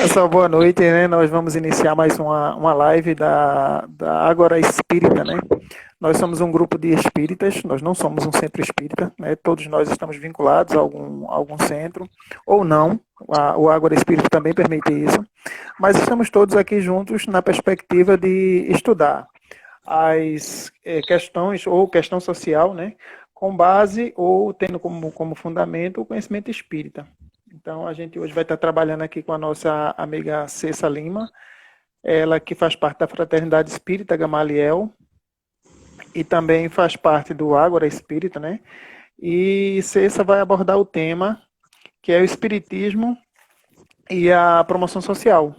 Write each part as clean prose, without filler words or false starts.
pessoal, boa noite, né? Nós vamos iniciar mais uma live da Ágora Espírita, né? Nós somos um grupo de espíritas, nós não somos um centro espírita, né? Todos nós estamos vinculados a algum centro, ou não, o Ágora Espírita também permite isso, mas estamos todos aqui juntos na perspectiva de estudar as questões, ou questão social, né? Com base, ou tendo como fundamento, o conhecimento espírita. Então, a gente hoje vai estar trabalhando aqui com a nossa amiga Cessa Lima, ela que faz parte da Fraternidade Espírita Gamaliel e também faz parte do Ágora Espírita, né? E Cessa vai abordar o tema que é o Espiritismo e a promoção social.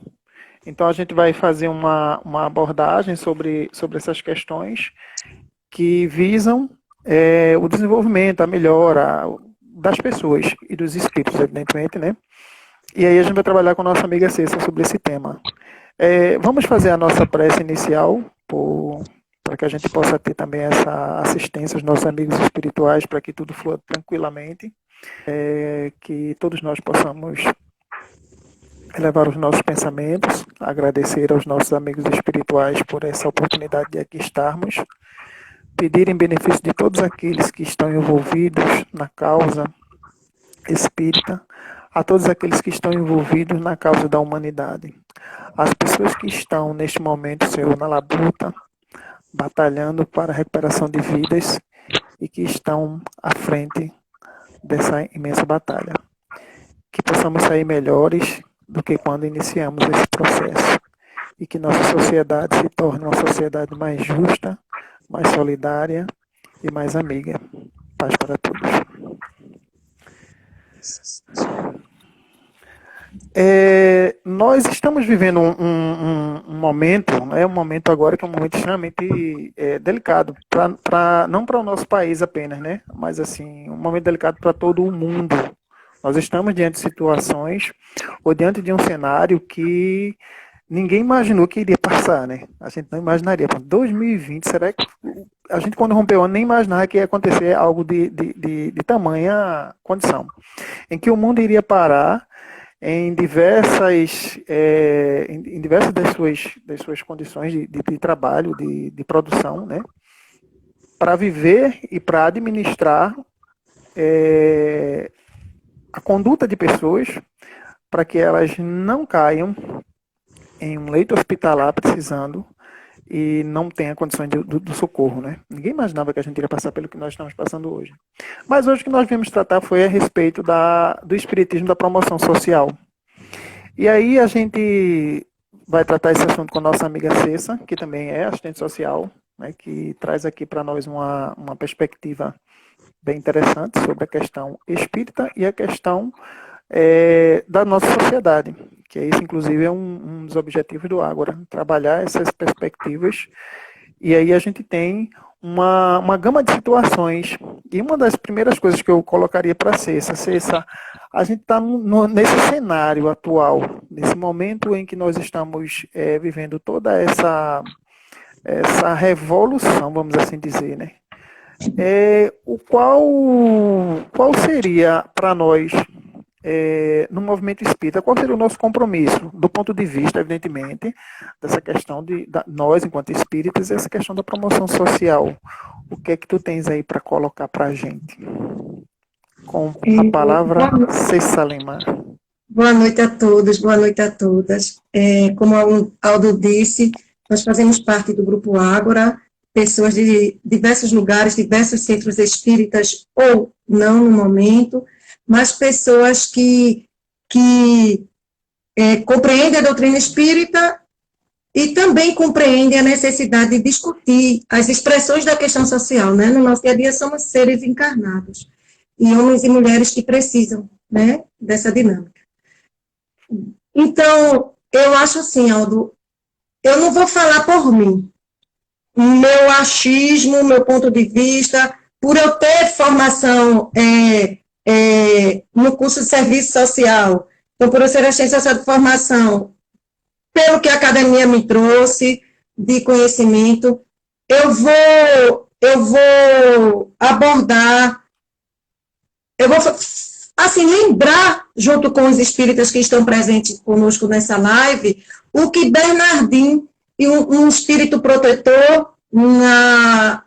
Então, a gente vai fazer uma abordagem sobre essas questões que visam o desenvolvimento, a melhora das pessoas e dos espíritos, evidentemente, né? E aí a gente vai trabalhar com a nossa amiga Cessa sobre esse tema. Vamos fazer a nossa prece inicial, para que a gente possa ter também essa assistência aos nossos amigos espirituais, para que tudo flua tranquilamente, que todos nós possamos elevar os nossos pensamentos, agradecer aos nossos amigos espirituais por essa oportunidade de aqui estarmos, pedir em benefício de todos aqueles que estão envolvidos na causa espírita, a todos aqueles que estão envolvidos na causa da humanidade. As pessoas que estão, neste momento, Senhor, na labuta, batalhando para a recuperação de vidas e que estão à frente dessa imensa batalha. Que possamos sair melhores do que quando iniciamos esse processo e que nossa sociedade se torne uma sociedade mais justa, mais solidária e mais amiga. Paz para todos. Nós estamos vivendo um momento, né, um momento agora que é um momento extremamente delicado, não para o nosso país apenas, né, mas assim, um momento delicado para todo o mundo. Nós estamos diante de situações ou diante de um cenário que ninguém imaginou que iria passar, né? A gente não imaginaria. 2020, será que a gente, quando rompeu o ano, nem imaginava que ia acontecer algo de tamanha condição, em que o mundo iria parar em diversas das suas condições de trabalho, de produção, né? Para viver e para administrar a conduta de pessoas, para que elas não caiam em um leito hospitalar precisando e não tenha condições do socorro, né? Ninguém imaginava que a gente iria passar pelo que nós estamos passando hoje. Mas hoje o que nós viemos tratar foi a respeito do espiritismo da promoção social. E aí a gente vai tratar esse assunto com a nossa amiga Cessa, que também é assistente social, né, que traz aqui para nós uma perspectiva bem interessante sobre a questão espírita e a questão da nossa sociedade, que é isso, inclusive, é um dos objetivos do Ágora, trabalhar essas perspectivas, e aí a gente tem uma gama de situações, e uma das primeiras coisas que eu colocaria para Cessa, a gente está nesse cenário atual, nesse momento em que nós estamos vivendo toda essa revolução, vamos assim dizer, né? Qual seria para nós, no movimento espírita, qual seria o nosso compromisso, do ponto de vista, evidentemente, dessa questão nós, enquanto espíritas, essa questão da promoção social? O que é que tu tens aí para colocar para a gente? Com a palavra, Cessa Lima. Boa noite a todos, boa noite a todas. Como o Aldo disse, nós fazemos parte do Grupo Ágora, pessoas de diversos lugares, diversos centros espíritas, ou não no momento, mas pessoas que compreendem a doutrina espírita e também compreendem a necessidade de discutir as expressões da questão social, né? No nosso dia a dia somos seres encarnados, e homens e mulheres que precisam, né, dessa dinâmica. Então, eu acho assim, Aldo, eu não vou falar por mim, meu achismo, meu ponto de vista, por eu ter formação no curso de serviço social, então, por eu ser assistente social de formação, pelo que a academia me trouxe de conhecimento, eu vou abordar, eu vou assim, lembrar, junto com os espíritas que estão presentes conosco nessa live, o que Bernardin, um espírito protetor na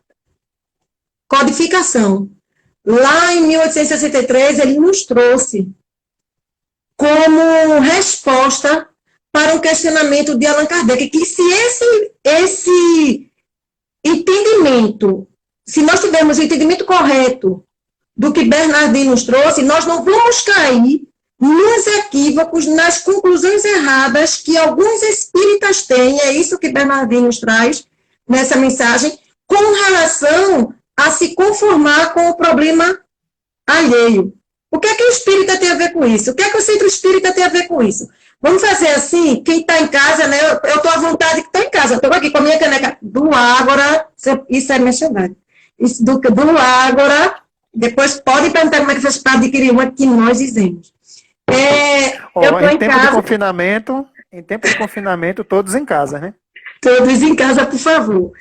codificação, lá em 1863, ele nos trouxe como resposta para um questionamento de Allan Kardec, que se esse entendimento, se nós tivermos o entendimento correto do que Bernardin nos trouxe, nós não vamos cair nos equívocos, nas conclusões erradas que alguns espíritas têm, é isso que Bernardin nos traz nessa mensagem, com relação a se conformar com o problema alheio. O que é que o espírita tem a ver com isso? O que é que o centro espírita tem a ver com isso? Vamos fazer assim, quem está em casa, né? Eu estou à vontade que estou em casa, estou aqui com a minha caneca do Ágora, isso é merchandising. Isso do Ágora, depois pode perguntar como é que faz para adquirir uma que nós dizemos. Eu estou em casa. Em tempo de confinamento, todos em casa, né? Todos em casa, por favor.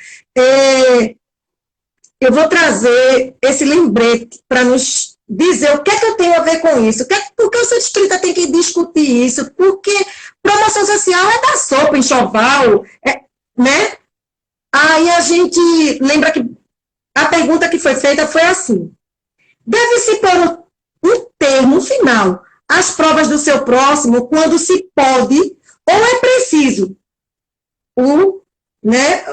Eu vou trazer esse lembrete para nos dizer o que é que eu tenho a ver com isso. Por que o centro espírita tem que discutir isso? Porque promoção social é dar sopa, enxoval, né? Aí a gente lembra que a pergunta que foi feita foi assim: deve-se pôr um termo final às provas do seu próximo quando se pode ou é preciso?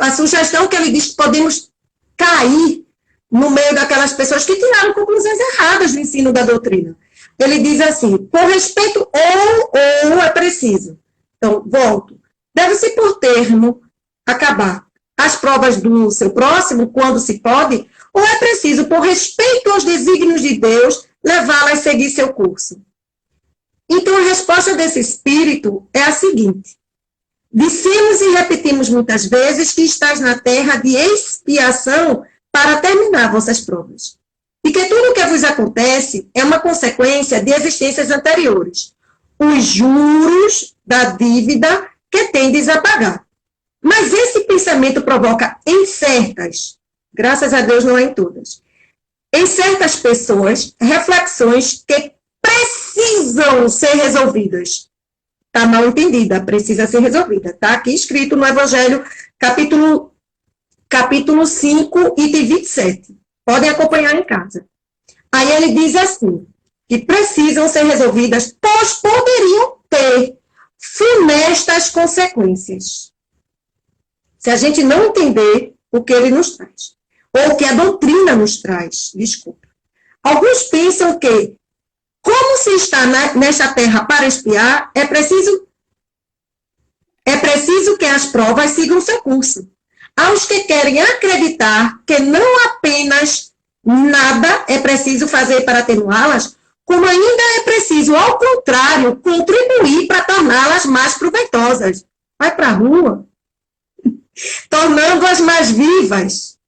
A sugestão que ele diz que podemos cair no meio daquelas pessoas que tiraram conclusões erradas do ensino da doutrina. Ele diz assim, por respeito ou é preciso. Então, volto. Deve-se por termo acabar as provas do seu próximo, quando se pode, ou é preciso, por respeito aos desígnios de Deus, levá-la a seguir seu curso. Então, a resposta desse espírito é a seguinte: dissemos e repetimos muitas vezes que estás na terra de expiação para terminar vossas provas. E que tudo o que vos acontece é uma consequência de existências anteriores, os juros da dívida que tendes a pagar. Mas esse pensamento provoca em certas, graças a Deus não é em todas, em certas pessoas, reflexões que precisam ser resolvidas. Está mal entendida, precisa ser resolvida. Está aqui escrito no Evangelho, capítulo 5, item 27. Podem acompanhar em casa. Aí ele diz assim, que precisam ser resolvidas, pois poderiam ter funestas consequências. Se a gente não entender o que ele nos traz, ou o que a doutrina nos traz, desculpa. Alguns pensam que, como se está nesta terra para expiar, é preciso que as provas sigam seu curso. Aos que querem acreditar que não apenas nada é preciso fazer para atenuá-las, como ainda é preciso, ao contrário, contribuir para torná-las mais proveitosas. Vai para a rua, tornando-as mais vivas.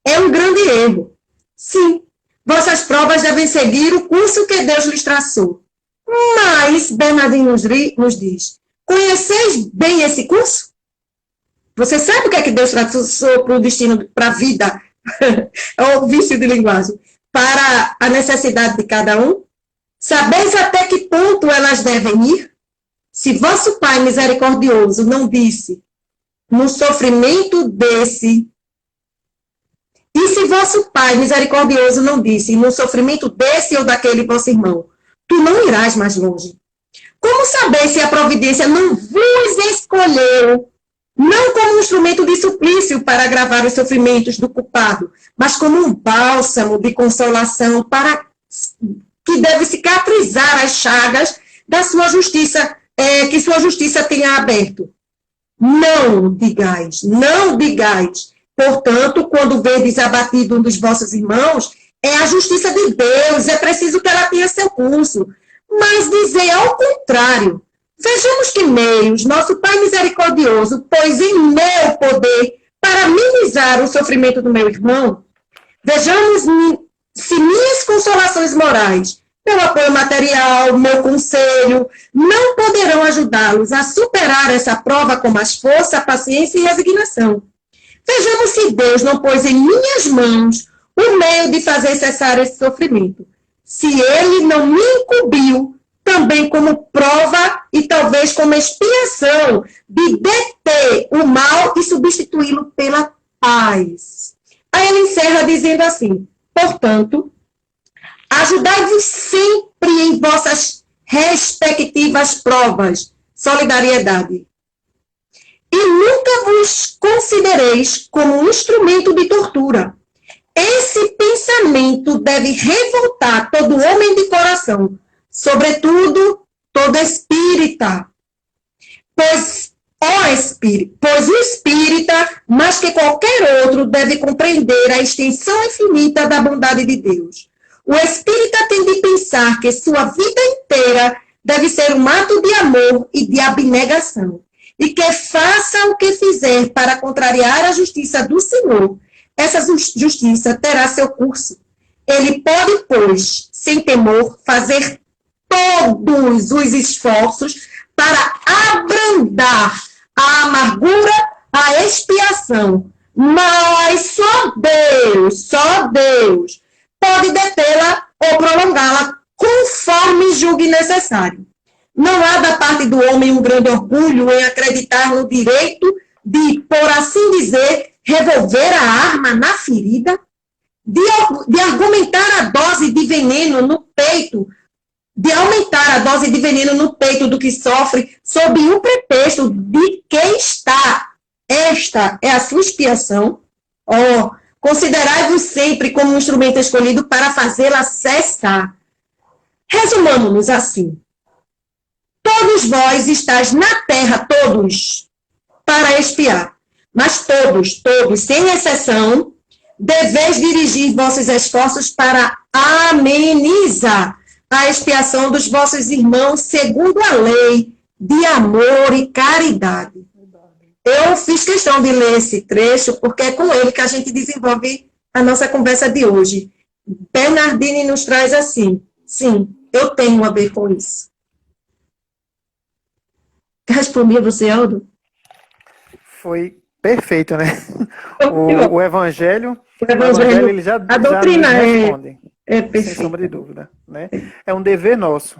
É um grande erro. Sim, vossas provas devem seguir o curso que Deus lhes traçou. Mas, Bernardin nos diz, conheceis bem esse curso? Você sabe o que é que Deus traçou para o destino, para a vida? É o vício de linguagem. Para a necessidade de cada um? Sabeis até que ponto elas devem ir? Se vosso Pai misericordioso não disse, no sofrimento desse... E se vosso Pai misericordioso não disse, no sofrimento desse ou daquele vosso irmão, tu não irás mais longe. Como saber se a providência não vos escolheu, não como um instrumento de suplício para agravar os sofrimentos do culpado, mas como um bálsamo de consolação para que deve cicatrizar as chagas da sua justiça, que sua justiça tenha aberto? Não digais, não digais. Portanto, quando vedes abatido um dos vossos irmãos, é a justiça de Deus, é preciso que ela tenha seu curso. Mas dizei ao contrário. Vejamos que meios nosso Pai misericordioso pôs em meu poder para minimizar o sofrimento do meu irmão. Vejamos se minhas consolações morais, meu apoio material, meu conselho, não poderão ajudá-los a superar essa prova com mais força, paciência e resignação. Vejamos se Deus não pôs em minhas mãos o meio de fazer cessar esse sofrimento. se ele não me incumbiu também como prova e talvez como expiação de deter o mal e substituí-lo pela paz. Aí ele encerra dizendo assim: portanto, ajudai-vos sempre em vossas respectivas provas, solidariedade. E nunca vos considereis como um instrumento de tortura. Esse pensamento deve revoltar todo homem de coração, sobretudo todo espírita. Pois o espírita, mais que qualquer outro, deve compreender a extensão infinita da bondade de Deus. O espírita tem de pensar que sua vida inteira deve ser um ato de amor e de abnegação, e que faça o que fizer para contrariar a justiça do Senhor, essa justiça terá seu curso. Ele pode, pois, sem temor, fazer todos os esforços para abrandar a amargura, a expiação, mas só Deus pode detê-la ou prolongá-la conforme julgue necessário. Não há da parte do homem um grande orgulho em acreditar no direito de, por assim dizer, revolver a arma na ferida, de argumentar a dose de veneno no peito, de aumentar a dose de veneno no peito do que sofre, sob um pretexto de que esta é a sua expiação. Considerai-vos sempre como um instrumento escolhido para fazê-la cessar. Resumamos-nos assim: todos vós estáis na terra, todos, para expiar, mas todos, sem exceção, deveis dirigir vossos esforços para amenizar a expiação dos vossos irmãos segundo a lei de amor e caridade. Eu fiz questão de ler esse trecho porque é com ele que a gente desenvolve a nossa conversa de hoje. Bernardini nos traz assim: sim, eu tenho a ver com isso. Respondi a você, Aldo? Foi perfeito, né? O Evangelho ele já, a doutrina já responde, é sem sombra de dúvida, né? É um dever nosso,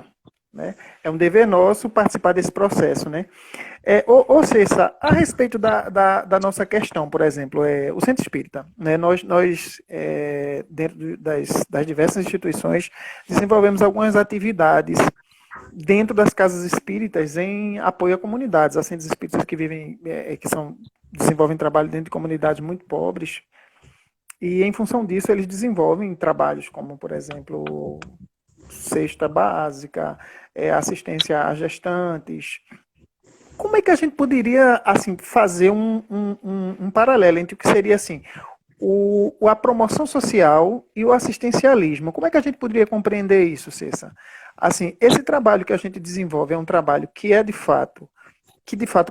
né? É um dever nosso participar desse processo, né? Ou seja, a respeito da nossa questão, por exemplo, o Centro Espírita, né? Nós dentro das diversas instituições, desenvolvemos algumas atividades dentro das casas espíritas em apoio a comunidades, a centros espíritas que vivem, desenvolvem trabalho dentro de comunidades muito pobres, e em função disso eles desenvolvem trabalhos como, por exemplo, cesta básica, assistência a gestantes. Como é que a gente poderia assim, fazer um paralelo entre o que seria assim, a promoção social e o assistencialismo? Como é que a gente poderia compreender isso, Cessa? Assim, esse trabalho que a gente desenvolve é um trabalho que de fato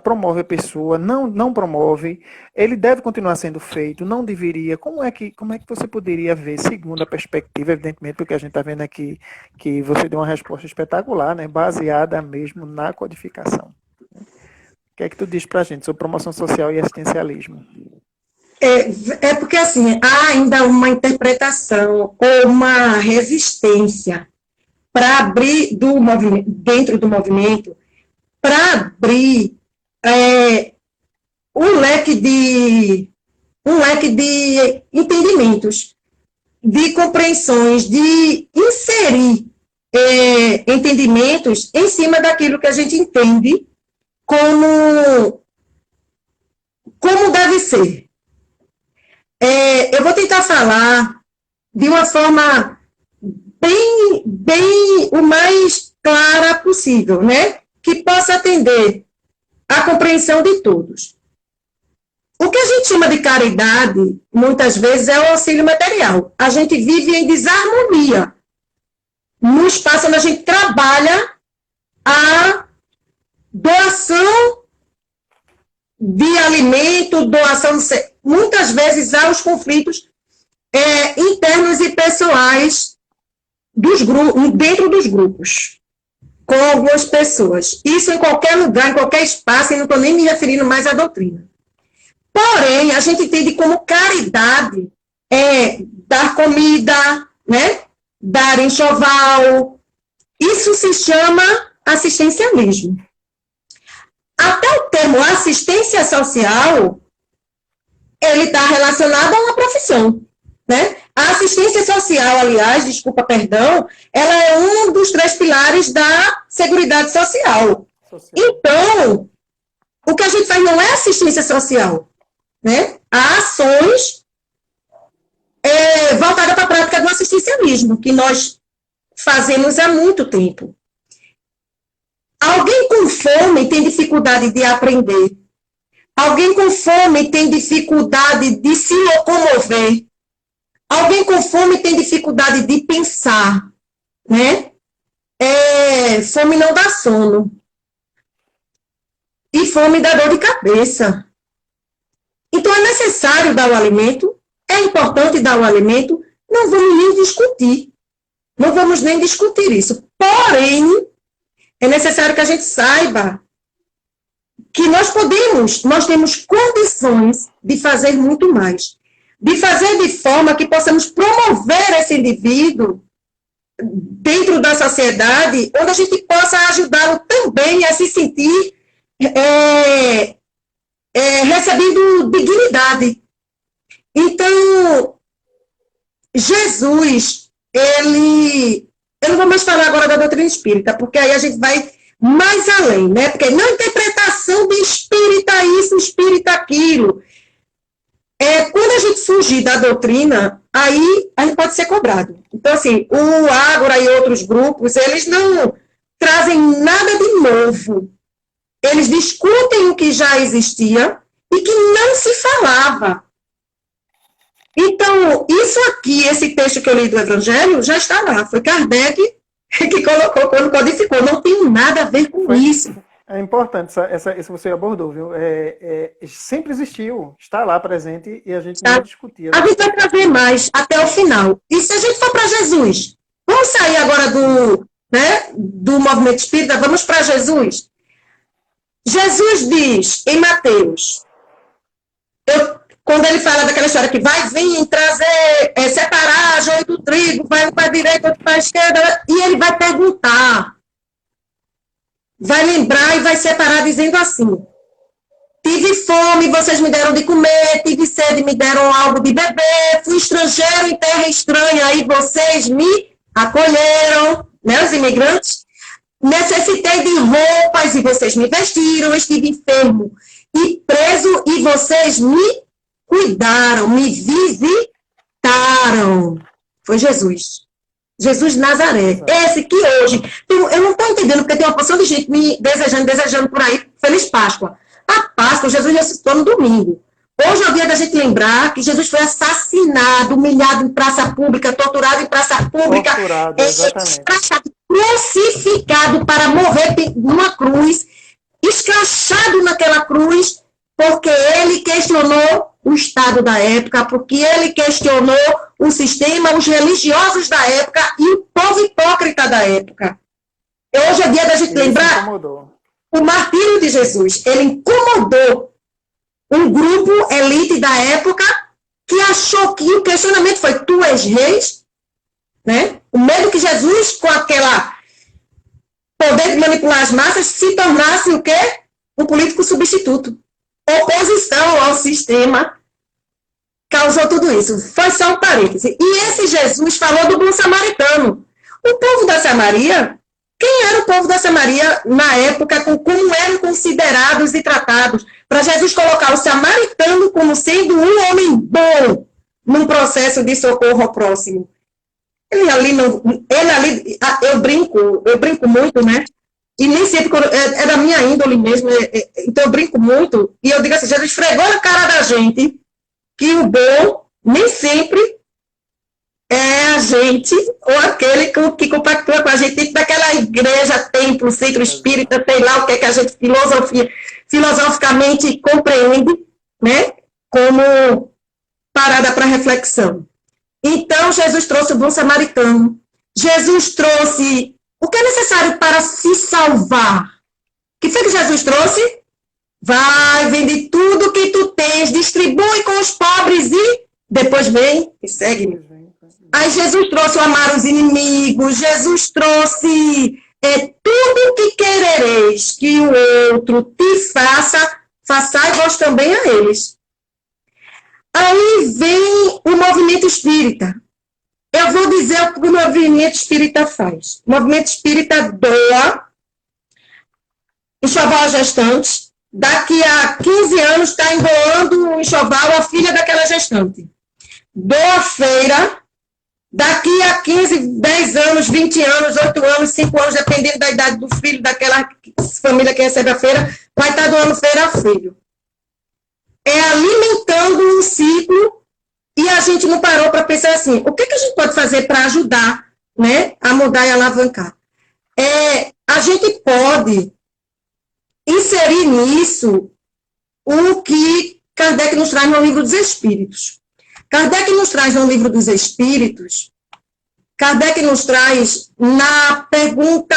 promove a pessoa, não promove, ele deve continuar sendo feito, não deveria. Como é que você poderia ver, segundo a perspectiva, evidentemente, porque a gente está vendo aqui que você deu uma resposta espetacular, né, baseada mesmo na codificação. O que é que tu diz para a gente sobre promoção social e assistencialismo? Porque, assim, há ainda uma interpretação ou uma resistência para abrir dentro do movimento, para abrir um leque de entendimentos, de compreensões, de inserir entendimentos em cima daquilo que a gente entende como deve ser. Eu vou tentar falar de uma forma bem o mais clara possível, né? Que possa atender à compreensão de todos. O que a gente chama de caridade, muitas vezes, é o auxílio material. A gente vive em desarmonia no espaço onde a gente trabalha a doação de alimento, doação de... Muitas vezes há os conflitos internos e pessoais dentro dos grupos, com algumas pessoas. Isso em qualquer lugar, em qualquer espaço, e não estou nem me referindo mais à doutrina. Porém, a gente entende como caridade dar comida, né? dar enxoval. Isso se chama assistencialismo. Até o termo assistência social, ele está relacionado a uma profissão, né? A assistência social, aliás, desculpa, perdão, ela é um dos 3 pilares da Seguridade Social. Então, o que a gente faz não é assistência social, né? Há ações voltadas para a prática do assistencialismo, que nós fazemos há muito tempo. Alguém com fome tem dificuldade de aprender. Alguém com fome tem dificuldade de se locomover. Alguém com fome tem dificuldade de pensar, né? Fome não dá sono. E fome dá dor de cabeça. Então, é necessário dar o alimento, é importante dar o alimento, não vamos nem discutir. Não vamos nem discutir isso. Porém, é necessário que a gente saiba que nós temos condições de fazer muito mais. De fazer de forma que possamos promover esse indivíduo dentro da sociedade, onde a gente possa ajudá-lo também a se sentir recebendo dignidade. Então, Jesus, eu não vou mais falar agora da doutrina espírita, porque aí a gente vai mais além, né? Porque não interpretação de espírita isso, espírita aquilo. Quando a gente fugir da doutrina, aí a gente pode ser cobrado. Então, assim, o Ágora e outros grupos, eles não trazem nada de novo. Eles discutem o que já existia e que não se falava. Então, isso aqui, esse texto que eu li do Evangelho, já está lá. Foi Kardec que colocou quando codificou. Não tem nada a ver com isso. É importante, isso você abordou, viu? Sempre existiu, está lá presente e a gente não discutia. A gente vai trazer mais até o final. E se a gente for para Jesus? Vamos sair agora do movimento espírita, vamos para Jesus. Jesus diz em Mateus, quando ele fala daquela história que vai vir trazer, separar joio do trigo, vai um para a direita, outro para a esquerda, e ele vai perguntar, vai lembrar e vai separar dizendo assim: tive fome, vocês me deram de comer, tive sede, me deram algo de beber, fui estrangeiro em terra estranha, aí vocês me acolheram, né, os imigrantes, necessitei de roupas e vocês me vestiram, estive enfermo e preso e vocês me cuidaram, me visitaram. Foi Jesus. Jesus de Nazaré. Esse que hoje, eu não estou entendendo, porque tem uma porção de gente me desejando por aí, Feliz Páscoa. A Páscoa, Jesus ressuscitou no domingo. Hoje é o dia da gente lembrar que Jesus foi assassinado, humilhado em praça pública, torturado em praça pública, crucificado para morrer numa cruz, escrachado naquela cruz, porque ele questionou o Estado da época, porque ele questionou o sistema, os religiosos da época e o povo hipócrita da época. Hoje é dia da gente lembrar o martírio de Jesus. Ele incomodou um grupo elite da época que achou que o questionamento foi: tu és rei? Né? O medo que Jesus, com aquela poder de manipular as massas, se tornasse o quê? Um político substituto. Oposição ao sistema causou tudo isso. Foi só um parêntese. E esse Jesus falou do bom samaritano. O povo da Samaria, quem era o povo da Samaria na época, como eram considerados e tratados? Para Jesus colocar o samaritano como sendo um homem bom num processo de socorro ao próximo. Ele ali, eu brinco muito, né? E nem sempre, é da minha índole mesmo, então eu brinco muito, e eu digo assim: Jesus esfregou na cara da gente que o bom nem sempre é a gente, ou aquele que compactua com a gente dentro daquela igreja, templo, centro espírita, sei lá o que é que a gente filosoficamente compreende, né, como parada para reflexão. Então, Jesus trouxe o bom samaritano. Jesus trouxe o que é necessário para se salvar. O que foi que Jesus trouxe? Vai, vende tudo que tu tens, distribui com os pobres e depois vem e segue-me. Aí Jesus trouxe o amar os inimigos, Jesus trouxe tudo que querereis que o outro te faça, façai vós também a eles. Aí vem o movimento espírita. Eu vou dizer o que o movimento espírita faz. O movimento espírita doa enxoval a gestante. Daqui a 15 anos está doando o enxoval à filha daquela gestante. Doa feira. Daqui a 15, 10 anos, 20 anos, 8 anos, 5 anos, dependendo da idade do filho daquela família que recebe a feira, vai estar doando feira a filho. É alimentando um ciclo e a gente não parou para pensar assim, o que a gente pode fazer para ajudar, né, a mudar e alavancar? A gente pode inserir nisso o que Kardec nos traz no Livro dos Espíritos. Kardec nos traz no Livro dos Espíritos, Kardec nos traz na pergunta,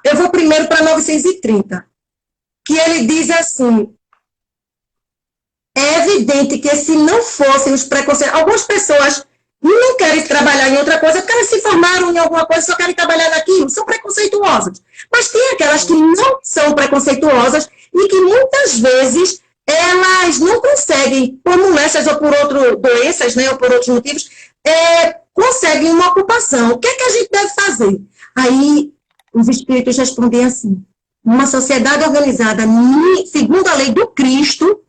eu vou primeiro para 930, que ele diz assim, é evidente que se não fossem os preconceitos, algumas pessoas não querem trabalhar em outra coisa, porque elas se formaram em alguma coisa e só querem trabalhar naquilo, são preconceituosas. Mas tem aquelas que não são preconceituosas e que muitas vezes elas não conseguem, por molestias ou por outras doenças, né, ou por outros motivos, conseguem uma ocupação. O que é que a gente deve fazer? Aí os espíritos respondem assim, uma sociedade organizada segundo a lei do Cristo,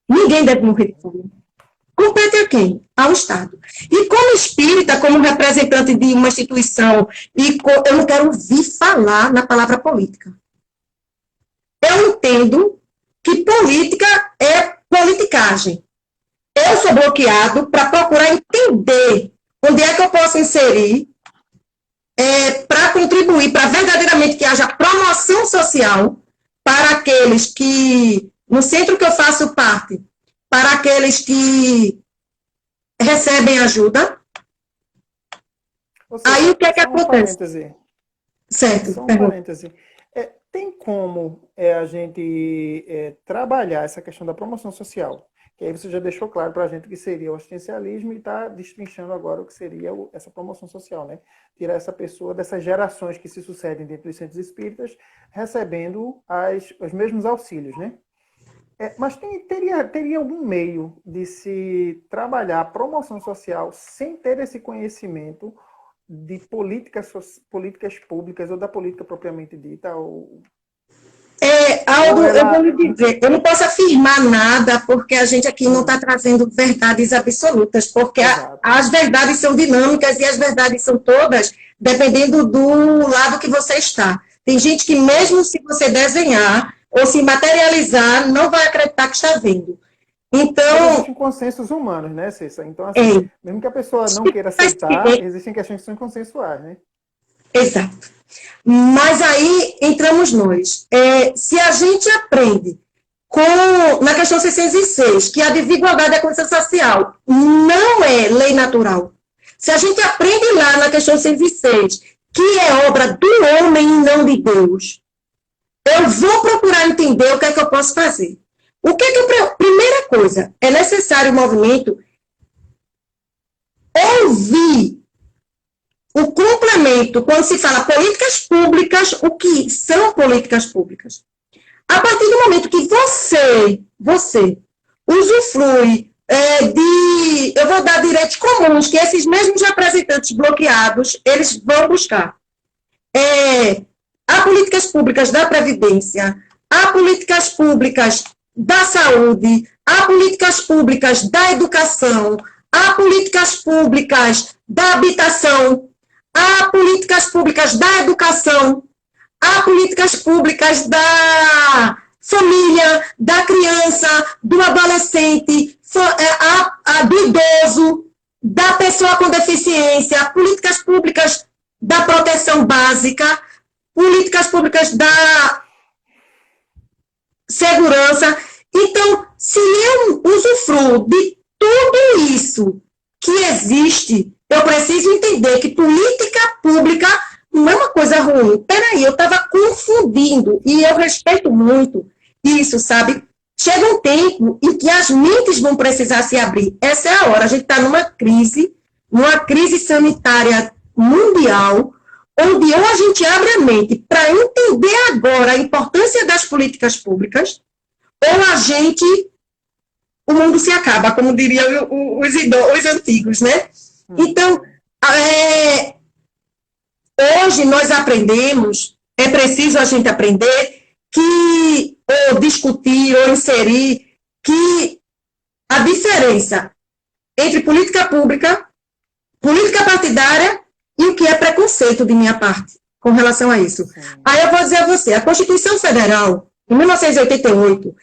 ninguém deve morrer de fome. Compete a quem? Ao Estado. E como espírita, como representante de uma instituição, eu não quero ouvir falar na palavra política. Eu entendo que política é politicagem. Eu sou bloqueado para procurar entender onde é que eu posso inserir para contribuir para verdadeiramente que haja promoção social para aqueles que, no centro que eu faço parte, para aqueles que recebem ajuda. Seja, aí o que é que acontece? Certo. Só um parêntese. Tem como a gente trabalhar essa questão da promoção social? Que aí você já deixou claro para a gente que seria o assistencialismo e está destrinchando agora o que seria essa promoção social, né? Tirar essa pessoa dessas gerações que se sucedem dentro dos centros espíritas recebendo os mesmos auxílios, né? Mas teria algum meio de se trabalhar a promoção social sem ter esse conhecimento de políticas públicas ou da política propriamente dita? Aldo, eu vou lhe dizer, eu não posso afirmar nada, porque a gente aqui não está trazendo verdades absolutas, porque as verdades são dinâmicas e as verdades são todas dependendo do lado que você está. Tem gente que mesmo se você desenhar ou se materializar, não vai acreditar que está vendo. Então, existem consensos humanos, né, Cissa? Então, assim, mesmo que a pessoa não queira aceitar, existem questões que são consensuais, né? Exato. Mas aí entramos nós. Se a gente aprende na questão 606, que a desigualdade da condição social não é lei natural, se a gente aprende lá na questão 606, que é obra do homem e não de Deus, eu vou procurar entender o que é que eu posso fazer. Primeira coisa, é necessário o movimento ouvir o complemento, quando se fala políticas públicas, o que são políticas públicas? A partir do momento que você usufrui eu vou dar direitos comuns, que esses mesmos representantes bloqueados, eles vão buscar. Há políticas públicas da Previdência, há políticas públicas da saúde, há políticas públicas da educação, há políticas públicas da habitação, há políticas públicas da educação, há políticas públicas da família, da criança, do adolescente, do idoso, da pessoa com deficiência, políticas públicas da proteção básica, políticas públicas da segurança. Então, se eu usufruo de tudo isso que existe, eu preciso entender que política pública não é uma coisa ruim. Peraí, eu estava confundindo, e eu respeito muito isso, sabe? Chega um tempo em que as mentes vão precisar se abrir. Essa é a hora. A gente está numa crise, numa crise sanitária mundial, onde ou a gente abre a mente para entender agora a importância das políticas públicas, ou o mundo se acaba, como diriam os antigos, né? Então, hoje nós aprendemos, é preciso a gente aprender ou discutir, ou inserir, que a diferença entre política pública, política partidária e o que é preconceito de minha parte com relação a isso. Aí eu vou dizer a você, a Constituição Federal, em 1988,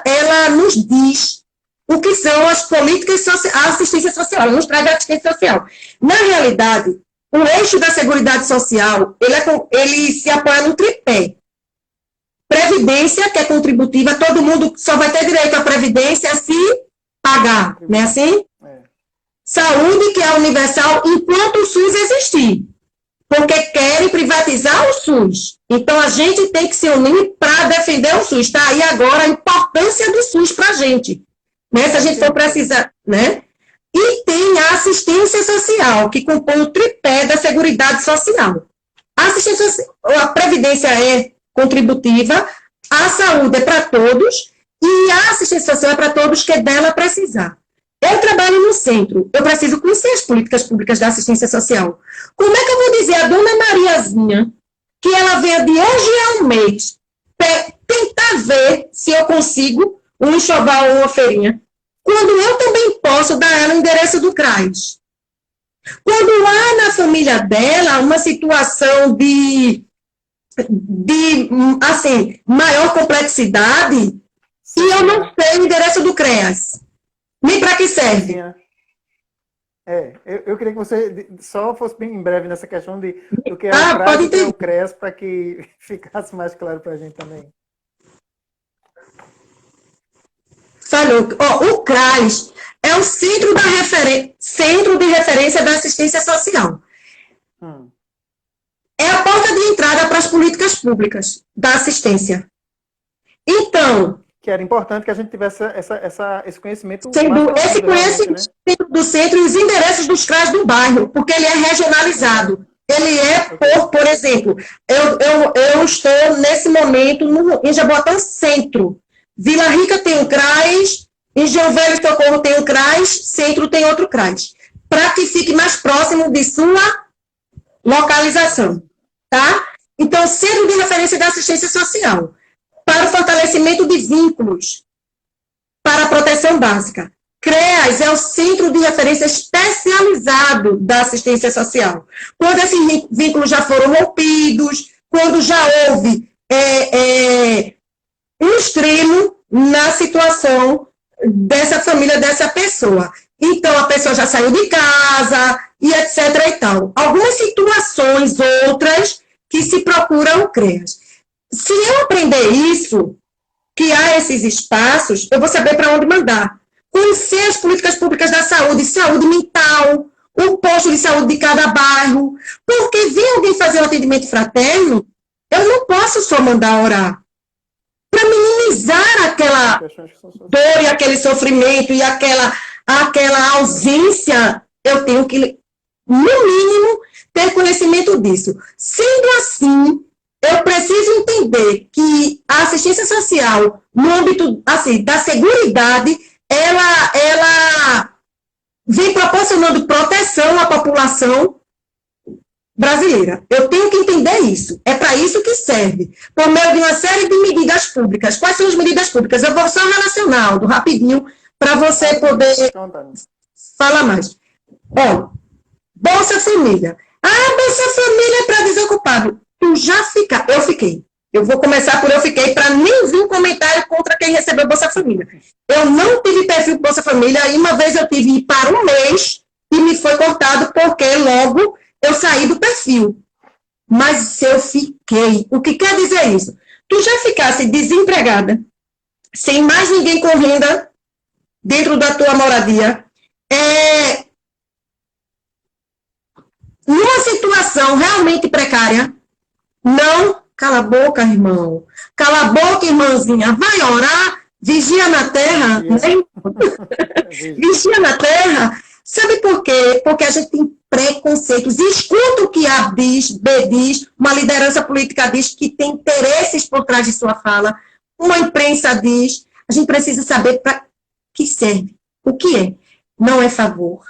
ela nos diz o que são as políticas a assistência social, ela nos traz a assistência social. Na realidade, o eixo da Seguridade Social, ele se apoia no tripé. Previdência, que é contributiva, todo mundo só vai ter direito à previdência se pagar, não é assim? Saúde, que é universal, enquanto o SUS existir. Porque querem privatizar o SUS. Então, a gente tem que se unir para defender o SUS. Está aí agora a importância do SUS para a gente. Né? Se a gente for precisar, né? E tem a assistência social, que compõe o tripé da Seguridade Social. A previdência é contributiva, a saúde é para todos, e a assistência social é para todos que dela precisar. Eu trabalho no centro, eu preciso conhecer as políticas públicas da assistência social. Como é que eu vou dizer a dona Mariazinha que ela venha de hoje a um mês tentar ver se eu consigo um enxoval ou uma feirinha, quando eu também posso dar a ela o endereço do CRAS? Quando há na família dela uma situação de assim, maior complexidade, e eu não sei o endereço do CREAS. Nem para que serve? Eu queria que você só fosse bem breve nessa questão do que é o CRAS e o que é o CREAS, para que ficasse mais claro para a gente também. Falou. O CRAS é o Centro de Referência da Assistência Social. É a porta de entrada para as políticas públicas da assistência. Então... Que era importante que a gente tivesse esse conhecimento. Esse conhecimento, né? Do centro e os endereços dos CRAS do bairro, porque ele é regionalizado. Ele é por exemplo, eu estou nesse momento em Jaboatão Centro. Vila Rica tem um CRAS, em João Velho e Socorro tem um CRAS, Centro tem outro CRAS. Para que fique mais próximo de sua localização. Tá? Então, Centro de Referência da Assistência Social. Para o fortalecimento de vínculos, para a proteção básica. CREAS é o Centro de Referência Especializado da Assistência Social. Quando esses vínculos já foram rompidos, quando já houve um extremo na situação dessa família, dessa pessoa. Então, a pessoa já saiu de casa, e etc. e tal. Algumas situações, outras, que se procuram o CREAS. Se eu aprender isso, que há esses espaços, eu vou saber para onde mandar. Conhecer as políticas públicas da saúde, saúde mental, o posto de saúde de cada bairro. Porque vem alguém fazer um atendimento fraterno, eu não posso só mandar orar. Para minimizar aquela dor e aquele sofrimento e aquela ausência, eu tenho que, no mínimo, ter conhecimento disso. Sendo assim, eu preciso entender que a assistência social, no âmbito assim, da seguridade, ela vem proporcionando proteção à população brasileira. Eu tenho que entender isso. É para isso que serve. Por meio de uma série de medidas públicas. Quais são as medidas públicas? Eu vou só relacionar, Aldo, rapidinho, para você poder falar mais. Ó, Bolsa Família. Bolsa Família é para desocupado. Tu já fica. Eu fiquei. Eu vou começar por eu fiquei, para nem vir um comentário contra quem recebeu Bolsa Família. Eu não tive perfil de Bolsa Família, e uma vez eu tive para um mês e me foi cortado porque logo eu saí do perfil. Mas eu fiquei. O que quer dizer isso? Tu já ficasse desempregada, sem mais ninguém com renda dentro da tua moradia, numa situação realmente precária, não, cala a boca, irmão. Cala a boca, irmãzinha. Vai orar, vigia na terra, né? Vigia na terra. Sabe por quê? Porque a gente tem preconceitos. E escuta o que A diz, B diz, uma liderança política diz que tem interesses por trás de sua fala, uma imprensa diz. A gente precisa saber para que serve. O que é? Não é favor,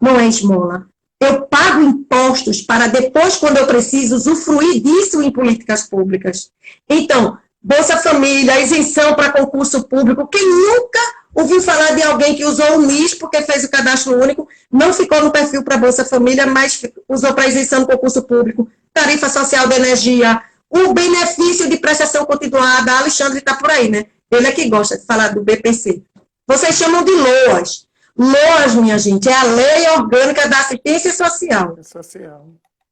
não é esmola. Eu pago impostos para depois, quando eu preciso, usufruir disso em políticas públicas. Então, Bolsa Família, isenção para concurso público. Quem nunca ouviu falar de alguém que usou o NIS porque fez o cadastro único, não ficou no perfil para Bolsa Família, mas usou para isenção do concurso público, tarifa social de energia, o benefício de prestação continuada. A Alexandre está por aí, né? Ele é que gosta de falar do BPC. Vocês chamam de LOAS. LOAS, minha gente, é a Lei Orgânica da Assistência Social.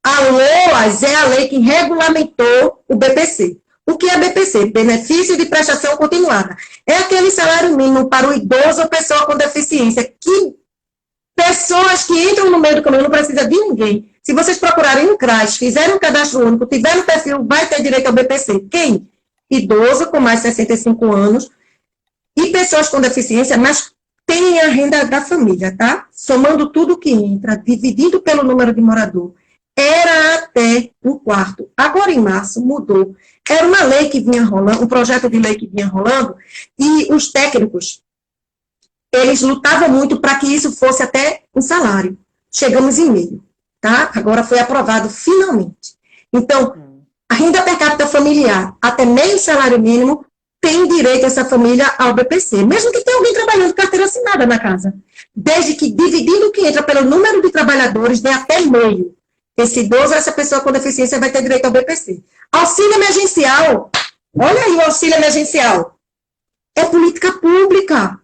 A LOAS é a lei que regulamentou o BPC. O que é BPC? Benefício de prestação continuada. É aquele salário mínimo para o idoso ou pessoa com deficiência, que pessoas que entram no meio do caminho não precisa de ninguém. Se vocês procurarem um CRAS, fizerem um cadastro único, tiverem um perfil, vai ter direito ao BPC. Quem? Idoso com mais de 65 anos e pessoas com deficiência, mas tem a renda da família, tá? Somando tudo que entra, dividindo pelo número de morador, era até um quarto. Agora, em março, mudou. Era uma lei que vinha rolando, um projeto de lei que vinha rolando, e os técnicos, eles lutavam muito para que isso fosse até um salário. Chegamos em meio, tá? Agora foi aprovado finalmente. Então, a renda per capita familiar, até meio salário mínimo, tem direito essa família ao BPC, mesmo que tenha alguém trabalhando carteira assinada na casa. Desde que, dividindo o que entra pelo número de trabalhadores, dê até meio. Esse idoso, essa pessoa com deficiência vai ter direito ao BPC. Auxílio emergencial. Olha aí o auxílio emergencial. É política pública.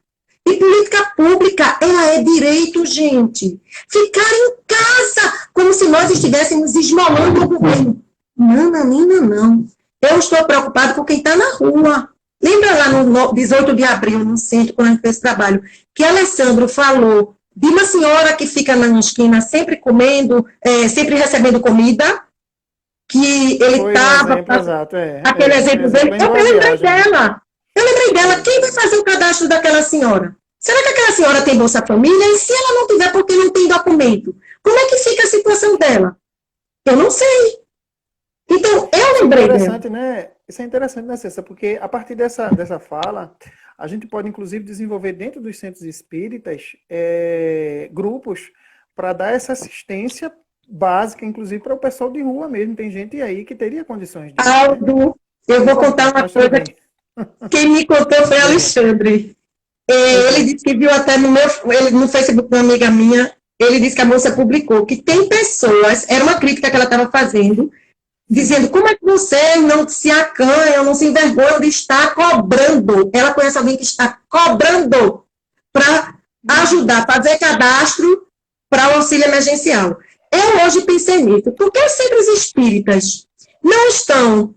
E política pública, ela é direito, gente. Ficar em casa, como se nós estivéssemos esmolando o governo. Não, não. Eu estou preocupado com quem está na rua. Lembra lá no 18 de abril, no centro, quando a gente fez esse trabalho, que Alessandro falou de uma senhora que fica na esquina sempre comendo, sempre recebendo comida, que ele estava... Aquele exemplo dele. Eu lembrei dela. Quem vai fazer o cadastro daquela senhora? Será que aquela senhora tem Bolsa Família? E se ela não tiver, porque não tem documento? Como é que fica a situação dela? Eu não sei. Então, eu lembrei dela. Né? Isso é interessante, né, Cessa? Porque a partir dessa fala, a gente pode, inclusive, desenvolver dentro dos centros espíritas grupos para dar essa assistência básica, inclusive, para o pessoal de rua mesmo. Tem gente aí que teria condições de... Aldo, eu vou contar uma coisa. Quem me contou foi Alexandre. Ele disse que viu até no Facebook de uma amiga minha, ele disse que a moça publicou que tem pessoas, era uma crítica que ela estava fazendo, dizendo, como é que você não se acanha, não se envergonha de estar cobrando? Ela conhece alguém que está cobrando para ajudar, fazer cadastro para o auxílio emergencial. Eu hoje pensei nisso. Por que os centros espíritas não estão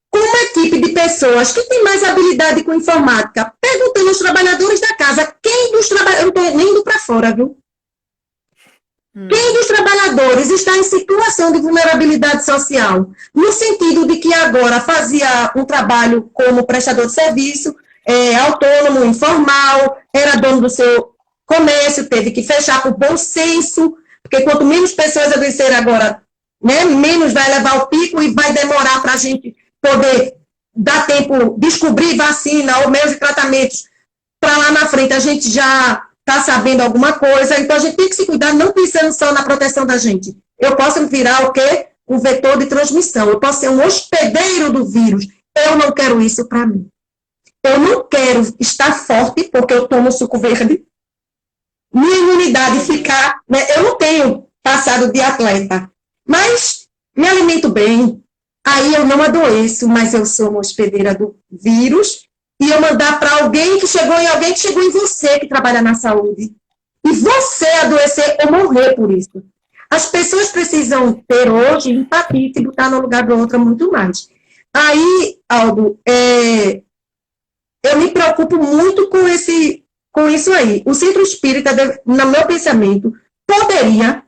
com uma equipe de pessoas que tem mais habilidade com informática, perguntando aos trabalhadores da casa, quem dos trabalhadores, eu não estou nem indo para fora, viu? Quem dos trabalhadores está em situação de vulnerabilidade social? No sentido de que agora fazia um trabalho como prestador de serviço, autônomo, informal, era dono do seu comércio, teve que fechar por bom senso, porque quanto menos pessoas adoecerem agora, né, menos vai levar o pico e vai demorar para a gente poder dar tempo, descobrir vacina ou meios de tratamentos, para lá na frente a gente já está sabendo alguma coisa, então a gente tem que se cuidar, não pensando só na proteção da gente. Eu posso virar o quê? Um vetor de transmissão, eu posso ser um hospedeiro do vírus. Eu não quero isso para mim. Eu não quero estar forte, porque eu tomo suco verde, minha imunidade ficar... Né, eu não tenho passado de atleta, mas me alimento bem, aí eu não adoeço, mas eu sou uma hospedeira do vírus, e eu mandar para alguém que chegou em alguém que chegou em você que trabalha na saúde. E você adoecer ou morrer por isso. As pessoas precisam ter hoje empatia e se botar no lugar do outro muito mais. Aí, Aldo, eu me preocupo muito com isso aí. O centro espírita, no meu pensamento, poderia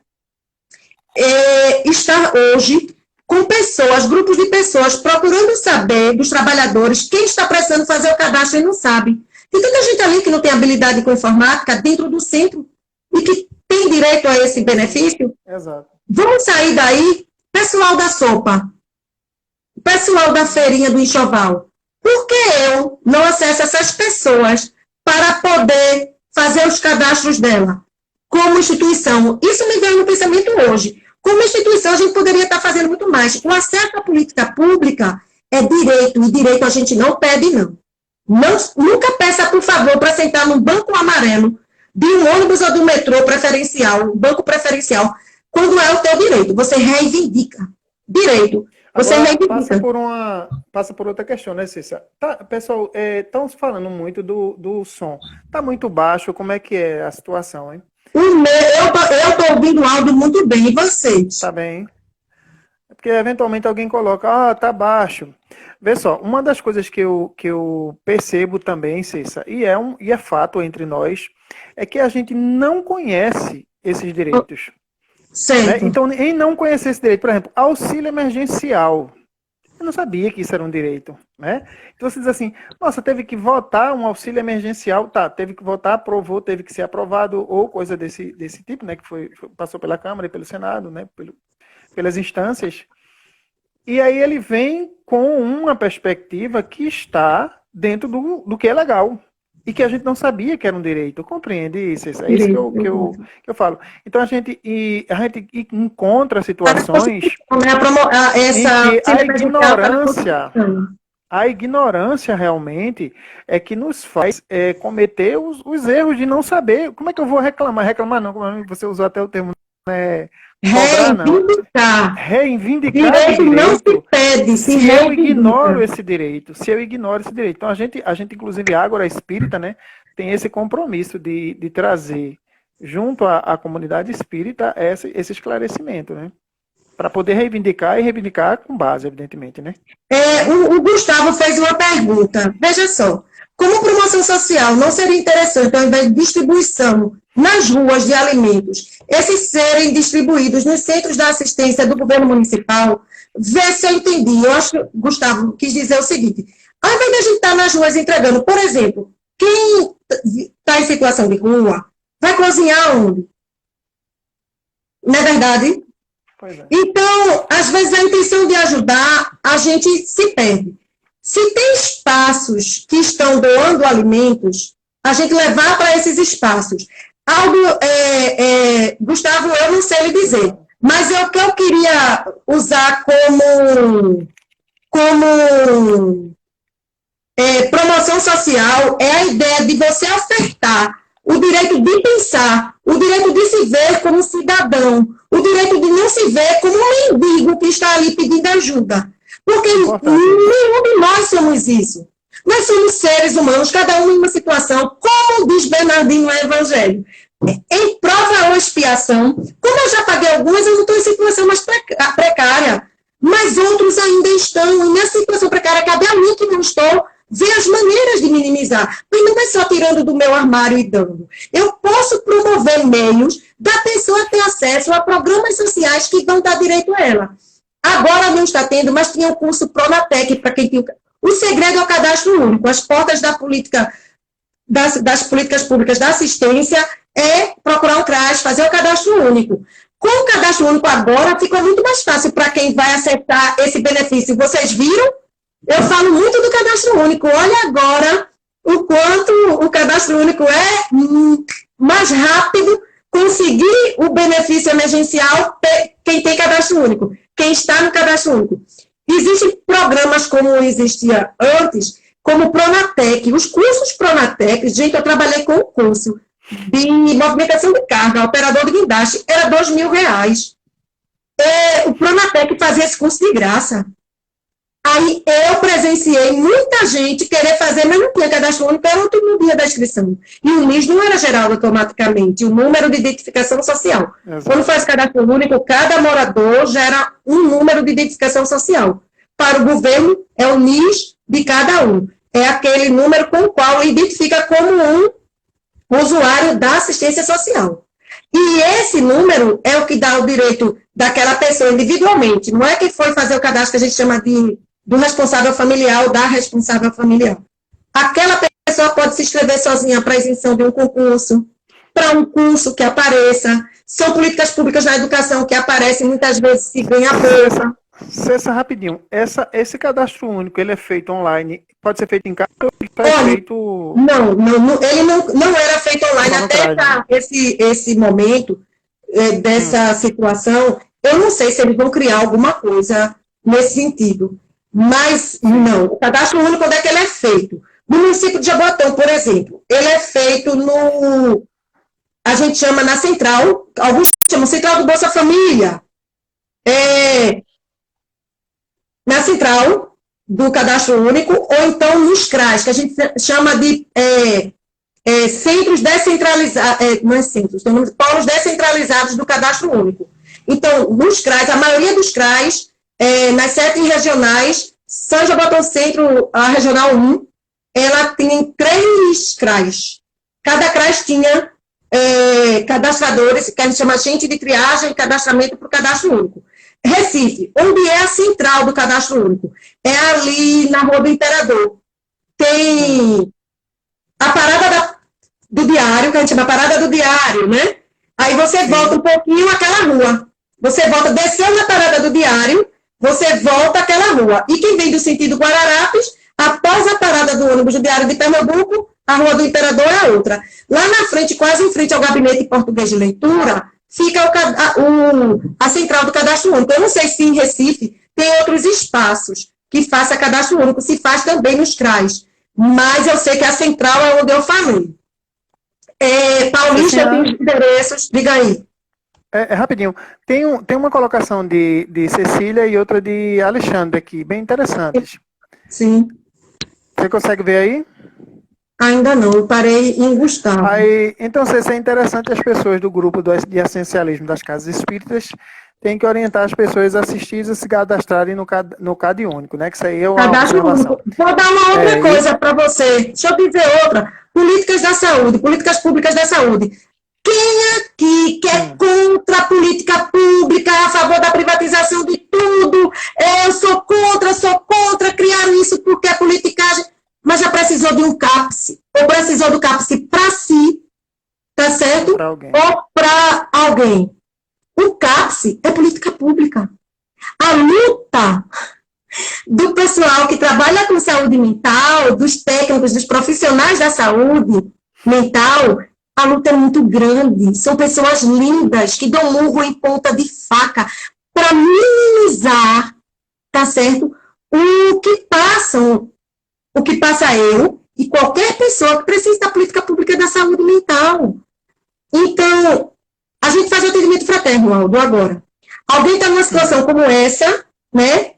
estar hoje com pessoas, grupos de pessoas, procurando saber dos trabalhadores quem está precisando fazer o cadastro e não sabe. Tem tanta gente ali que não tem habilidade com informática dentro do centro e que tem direito a esse benefício? Exato. Vamos sair daí, pessoal da sopa, pessoal da feirinha do enxoval. Por que eu não acesso essas pessoas para poder fazer os cadastros dela como instituição? Isso me veio no pensamento hoje. Como instituição, a gente poderia estar fazendo muito mais. O acesso à política pública é direito, e direito a gente não pede, não. Nunca peça, por favor, para sentar num banco amarelo de um ônibus ou do metrô preferencial, um banco preferencial, quando é o teu direito. Você reivindica direito. Você Agora, reivindica. passa por outra questão, né, Cícia? Pessoal, estão falando muito do som. Está muito baixo, como é que é a situação, hein? Eu estou ouvindo o áudio muito bem, e vocês? Tá bem. É porque eventualmente alguém coloca, tá baixo. Vê só, uma das coisas que eu percebo também, Cícia, e é fato entre nós, é que a gente não conhece esses direitos. Certo. Né? Então, em não conhecer esse direito, por exemplo, auxílio emergencial. Eu não sabia que isso era um direito, né? Então você diz assim, nossa, teve que votar um auxílio emergencial, tá, teve que votar, aprovou, teve que ser aprovado, ou coisa desse tipo, né, que passou pela Câmara e pelo Senado, né, pelas instâncias. E aí ele vem com uma perspectiva que está dentro do que é legal. E que a gente não sabia que era um direito. Compreende isso? É isso que eu falo. Então a gente encontra situações em que a ignorância realmente é que nos faz cometer os erros de não saber. Como é que eu vou reclamar? Reclamar não, como você usou até o termo, né? Reivindicar direito não se pede, se eu ignoro esse direito. Então a gente inclusive a Ágora Espírita, né, tem esse compromisso de trazer junto à comunidade espírita esse esclarecimento, né, para poder reivindicar com base, evidentemente, né. O Gustavo fez uma pergunta. Veja só, como promoção social não seria interessante, ao invés de distribuição nas ruas de alimentos, esses serem distribuídos nos centros da assistência do governo municipal? Vê se eu entendi. Eu acho que o Gustavo quis dizer o seguinte: ao invés de a gente estar nas ruas entregando, por exemplo, quem está em situação de rua vai cozinhar onde? Não é verdade? Pois é. Então, às vezes, a intenção de ajudar, a gente se perde. Se tem espaços que estão doando alimentos, a gente levar para esses espaços. Algo, Gustavo, eu não sei lhe dizer, mas o que eu queria usar como promoção social é a ideia de você ofertar o direito de pensar, o direito de se ver como cidadão, o direito de não se ver como um mendigo que está ali pedindo ajuda. Porque nenhum de nós somos isso. Nós somos seres humanos, cada um em uma situação, como diz Bernardino no Evangelho, em prova ou expiação. Como eu já paguei algumas, eu não estou em situação mais precária, mas outros ainda estão. E nessa situação precária, cabe a mim que não estou, ver as maneiras de minimizar. Mas não é só tirando do meu armário e dando. Eu posso promover meios da pessoa ter acesso a programas sociais que vão dar direito a ela. Agora não está tendo, mas tinha o curso Pronatec para quem tinha. O segredo é o cadastro único. As portas da política, das políticas públicas da assistência é procurar um CRAS, fazer o cadastro único. Com o cadastro único agora, fica muito mais fácil para quem vai aceitar esse benefício. Vocês viram? Eu falo muito do cadastro único. Olha agora o quanto o cadastro único é mais rápido conseguir o benefício emergencial quem tem cadastro único, quem está no cadastro único. Existem programas como existia antes, como o Pronatec. Os cursos Pronatec, gente, eu trabalhei com o curso de movimentação de carga, operador de guindaste, era R$2.000. O Pronatec fazia esse curso de graça. Aí eu presenciei muita gente querer fazer, mas não tinha cadastro único, era outro no dia da inscrição. E o NIS não era gerado automaticamente, o número de identificação social. Exato. Quando faz cadastro único, cada morador gera um número de identificação social. Para o governo, é o NIS de cada um. É aquele número com o qual identifica como um usuário da assistência social. E esse número é o que dá o direito daquela pessoa individualmente. Não é que foi fazer o cadastro que a gente chama do responsável familiar ou da responsável familiar. Aquela pessoa pode se inscrever sozinha para a isenção de um concurso. para um curso que apareça, são políticas públicas na educação que aparecem, muitas vezes se ganha bolsa. Cessa rapidinho. Esse cadastro único, ele é feito online? Pode ser feito em casa ou ele é Olha, feito... ele não era feito online até esse momento dessa situação. Eu não sei se eles vão criar alguma coisa nesse sentido. Mas, não. O cadastro único, onde é que ele é feito? No município de Jaboatão, por exemplo, ele é feito no... A gente chama na central, alguns chamam central do Bolsa Família. Na central do cadastro único, ou então nos CRAs, que a gente chama de centros descentralizados, não é centros, tem polos descentralizados do cadastro único. Então, nos CRAs, a maioria dos CRAs, nas 7 regionais, São Jaboatão Centro, a Regional 1, ela tem 3 CRAs. Cada CRAs tinha cadastradores, que a gente chama agente de triagem e cadastramento para o cadastro único. Recife, onde é a central do cadastro único? É ali na Rua do Imperador. Tem a parada do diário, que a gente chama parada do diário, né? Aí você volta um pouquinho àquela rua. Você volta, desceu na parada do diário, você volta àquela rua. E quem vem do sentido Guararapes, após a parada do ônibus do Diário de Pernambuco, a Rua do Imperador é a outra. Lá na frente, quase em frente ao gabinete de português de leitura, fica a central do cadastro único. Eu não sei se em Recife tem outros espaços que faça cadastro único, se faz também nos CRAs. Mas eu sei que a central é onde eu falei. Paulista tem os endereços, diga aí. Rapidinho, tem uma colocação de Cecília e outra de Alexandre aqui, bem interessantes. Sim. Você consegue ver aí? Ainda não, eu parei em Gustavo. Então, se é interessante, as pessoas do grupo de essencialismo das casas espíritas têm que orientar as pessoas a assistirem e se cadastrarem no CAD único, né? Que isso aí é uma observação. Vou dar uma outra coisa para você. Deixa eu dizer outra. Políticas da saúde, políticas públicas da saúde. Quem aqui que é contra a política pública, a favor da privatização de tudo? Eu sou contra, criar isso porque é politicagem. Mas já precisou de um CAPS, ou precisou do CAPS para si, tá certo? Ou para alguém. O CAPS é política pública. A luta do pessoal que trabalha com saúde mental, dos técnicos, dos profissionais da saúde mental, a luta é muito grande. São pessoas lindas que dão murro em ponta de faca para minimizar, tá certo? O que passa eu e qualquer pessoa que precisa da política pública da saúde mental. Então, a gente faz atendimento fraterno, Aldo, agora. Alguém está numa situação como essa, né?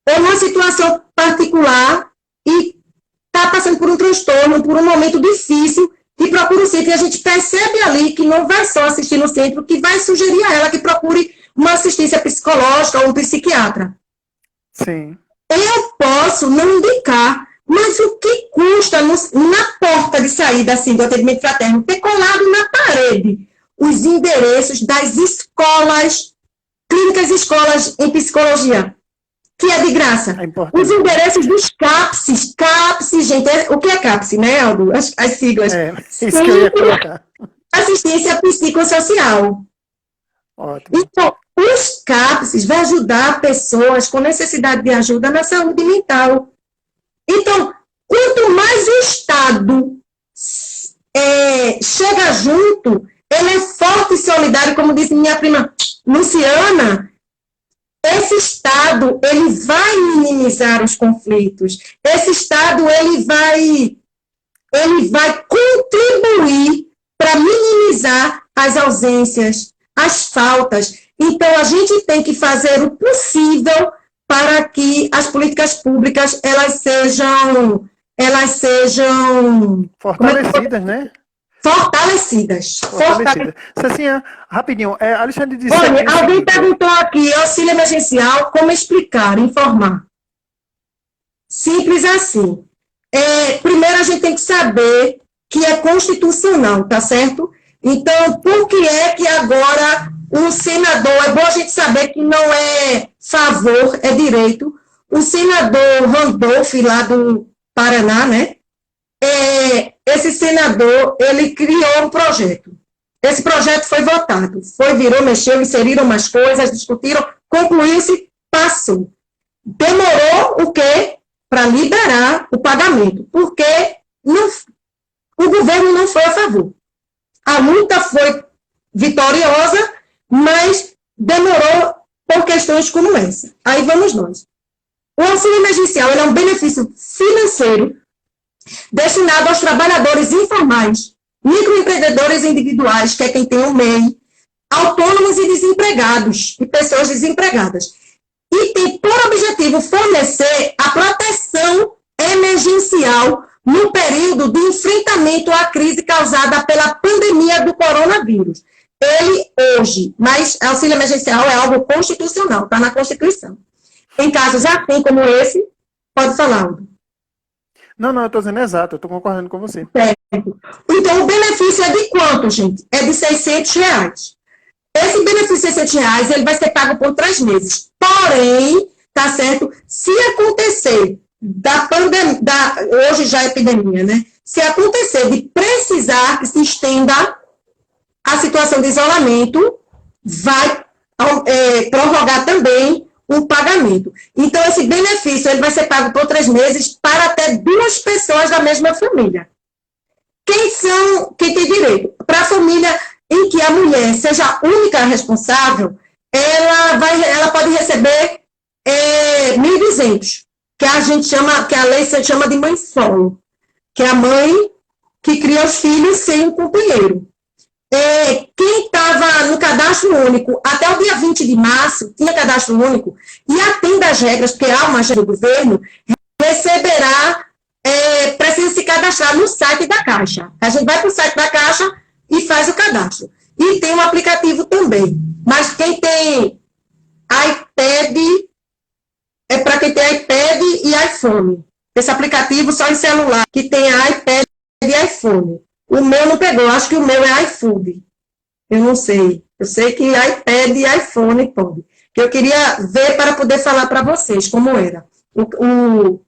Ou numa situação particular e está passando por um transtorno, por um momento difícil, e procura o centro. E a gente percebe ali que não vai só assistir no centro, que vai sugerir a ela que procure uma assistência psicológica ou um psiquiatra. Sim. Eu posso não indicar, mas o que custa na porta de saída assim, do atendimento fraterno ter colado na parede os endereços das escolas, clínicas e escolas em psicologia, que é de graça. Os endereços dos CAPS, gente, o que é CAPS, né, Aldo? As siglas. Isso que eu ia colocar. Assistência psicossocial. Ótimo. Então, os CAPS vão ajudar pessoas com necessidade de ajuda na saúde mental. Então, quanto mais o Estado chega junto, ele é forte e solidário, como disse minha prima Luciana, esse Estado, ele vai minimizar os conflitos. Esse Estado, ele vai contribuir para minimizar as ausências, as faltas. Então, a gente tem que fazer o possível para que as políticas públicas elas sejam fortalecidas, né? Fortalecidas. Cecinha, rapidinho, Alexandre disse... Olha, alguém perguntou aqui, auxílio emergencial, como explicar, informar? Simples assim. Primeiro, a gente tem que saber que é constitucional, tá certo? Então, por que é que agora o senador, é bom a gente saber que não é favor, é direito, o senador Randolph, lá do Paraná, né? esse senador, ele criou um projeto. Esse projeto foi votado. Virou, mexeu, inseriram mais coisas, discutiram, concluiu-se, passou. Demorou o quê? Para liberar o pagamento, porque o governo não foi a favor. A luta foi vitoriosa, mas demorou por questões como essa. Aí vamos nós. O auxílio emergencial é um benefício financeiro destinado aos trabalhadores informais, microempreendedores individuais, que é quem tem o MEI, autônomos e desempregados, e pessoas desempregadas. E tem por objetivo fornecer a proteção emergencial no período de enfrentamento à crise causada pela pandemia do coronavírus. Ele, hoje, mas auxílio emergencial é algo constitucional, está na Constituição. Em casos assim como esse, pode falar, Aldo. Não, eu estou dizendo exato, eu estou concordando com você. Certo. Então, o benefício é de quanto, gente? É de R$600. Esse benefício de R$600, ele vai ser pago por 3 meses. Porém, tá certo? Se acontecer hoje já é epidemia, né? Se acontecer de precisar que se estenda a situação de isolamento, vai prorrogar também o pagamento. Então, esse benefício ele vai ser pago por 3 meses para até 2 pessoas da mesma família. Quem tem direito? Para a família em que a mulher seja a única responsável, ela pode receber 1.200, que a lei chama de mãe solo, que é a mãe que cria os filhos sem um companheiro. Quem estava no cadastro único até o dia 20 de março, tinha cadastro único, e atende às regras, porque há uma agenda do governo, receberá, precisa se cadastrar no site da Caixa. A gente vai para o site da Caixa e faz o cadastro. E tem um aplicativo também. Mas quem tem iPad, é para quem tem iPad e iPhone. Esse aplicativo só em celular, que tem iPad e iPhone. O meu não pegou, acho que o meu é iFood. Eu não sei. Eu sei que iPad e iPhone pode. Que eu queria ver para poder falar para vocês como era o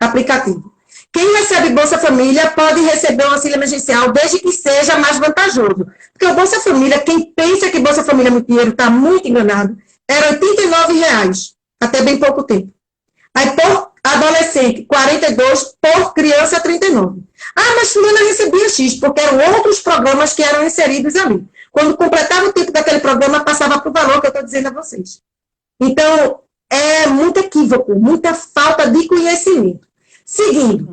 aplicativo. Quem recebe Bolsa Família pode receber o auxílio emergencial desde que seja mais vantajoso. Porque o Bolsa Família, quem pensa que Bolsa Família é muito dinheiro, está muito enganado, era R$89, até bem pouco tempo. Aí, por adolescente, 42, por criança, 39. Mas fulana recebia X, porque eram outros programas que eram inseridos ali. Quando completava o tempo daquele programa, passava para o valor que eu estou dizendo a vocês. Então, é muito equívoco, muita falta de conhecimento. Seguindo,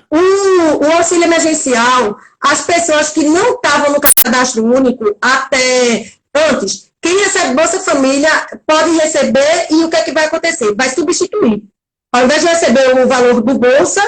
o auxílio emergencial, as pessoas que não estavam no cadastro único até antes, quem recebe Bolsa Família pode receber e o que é que vai acontecer? Vai substituir. Ao invés de receber o valor do Bolsa,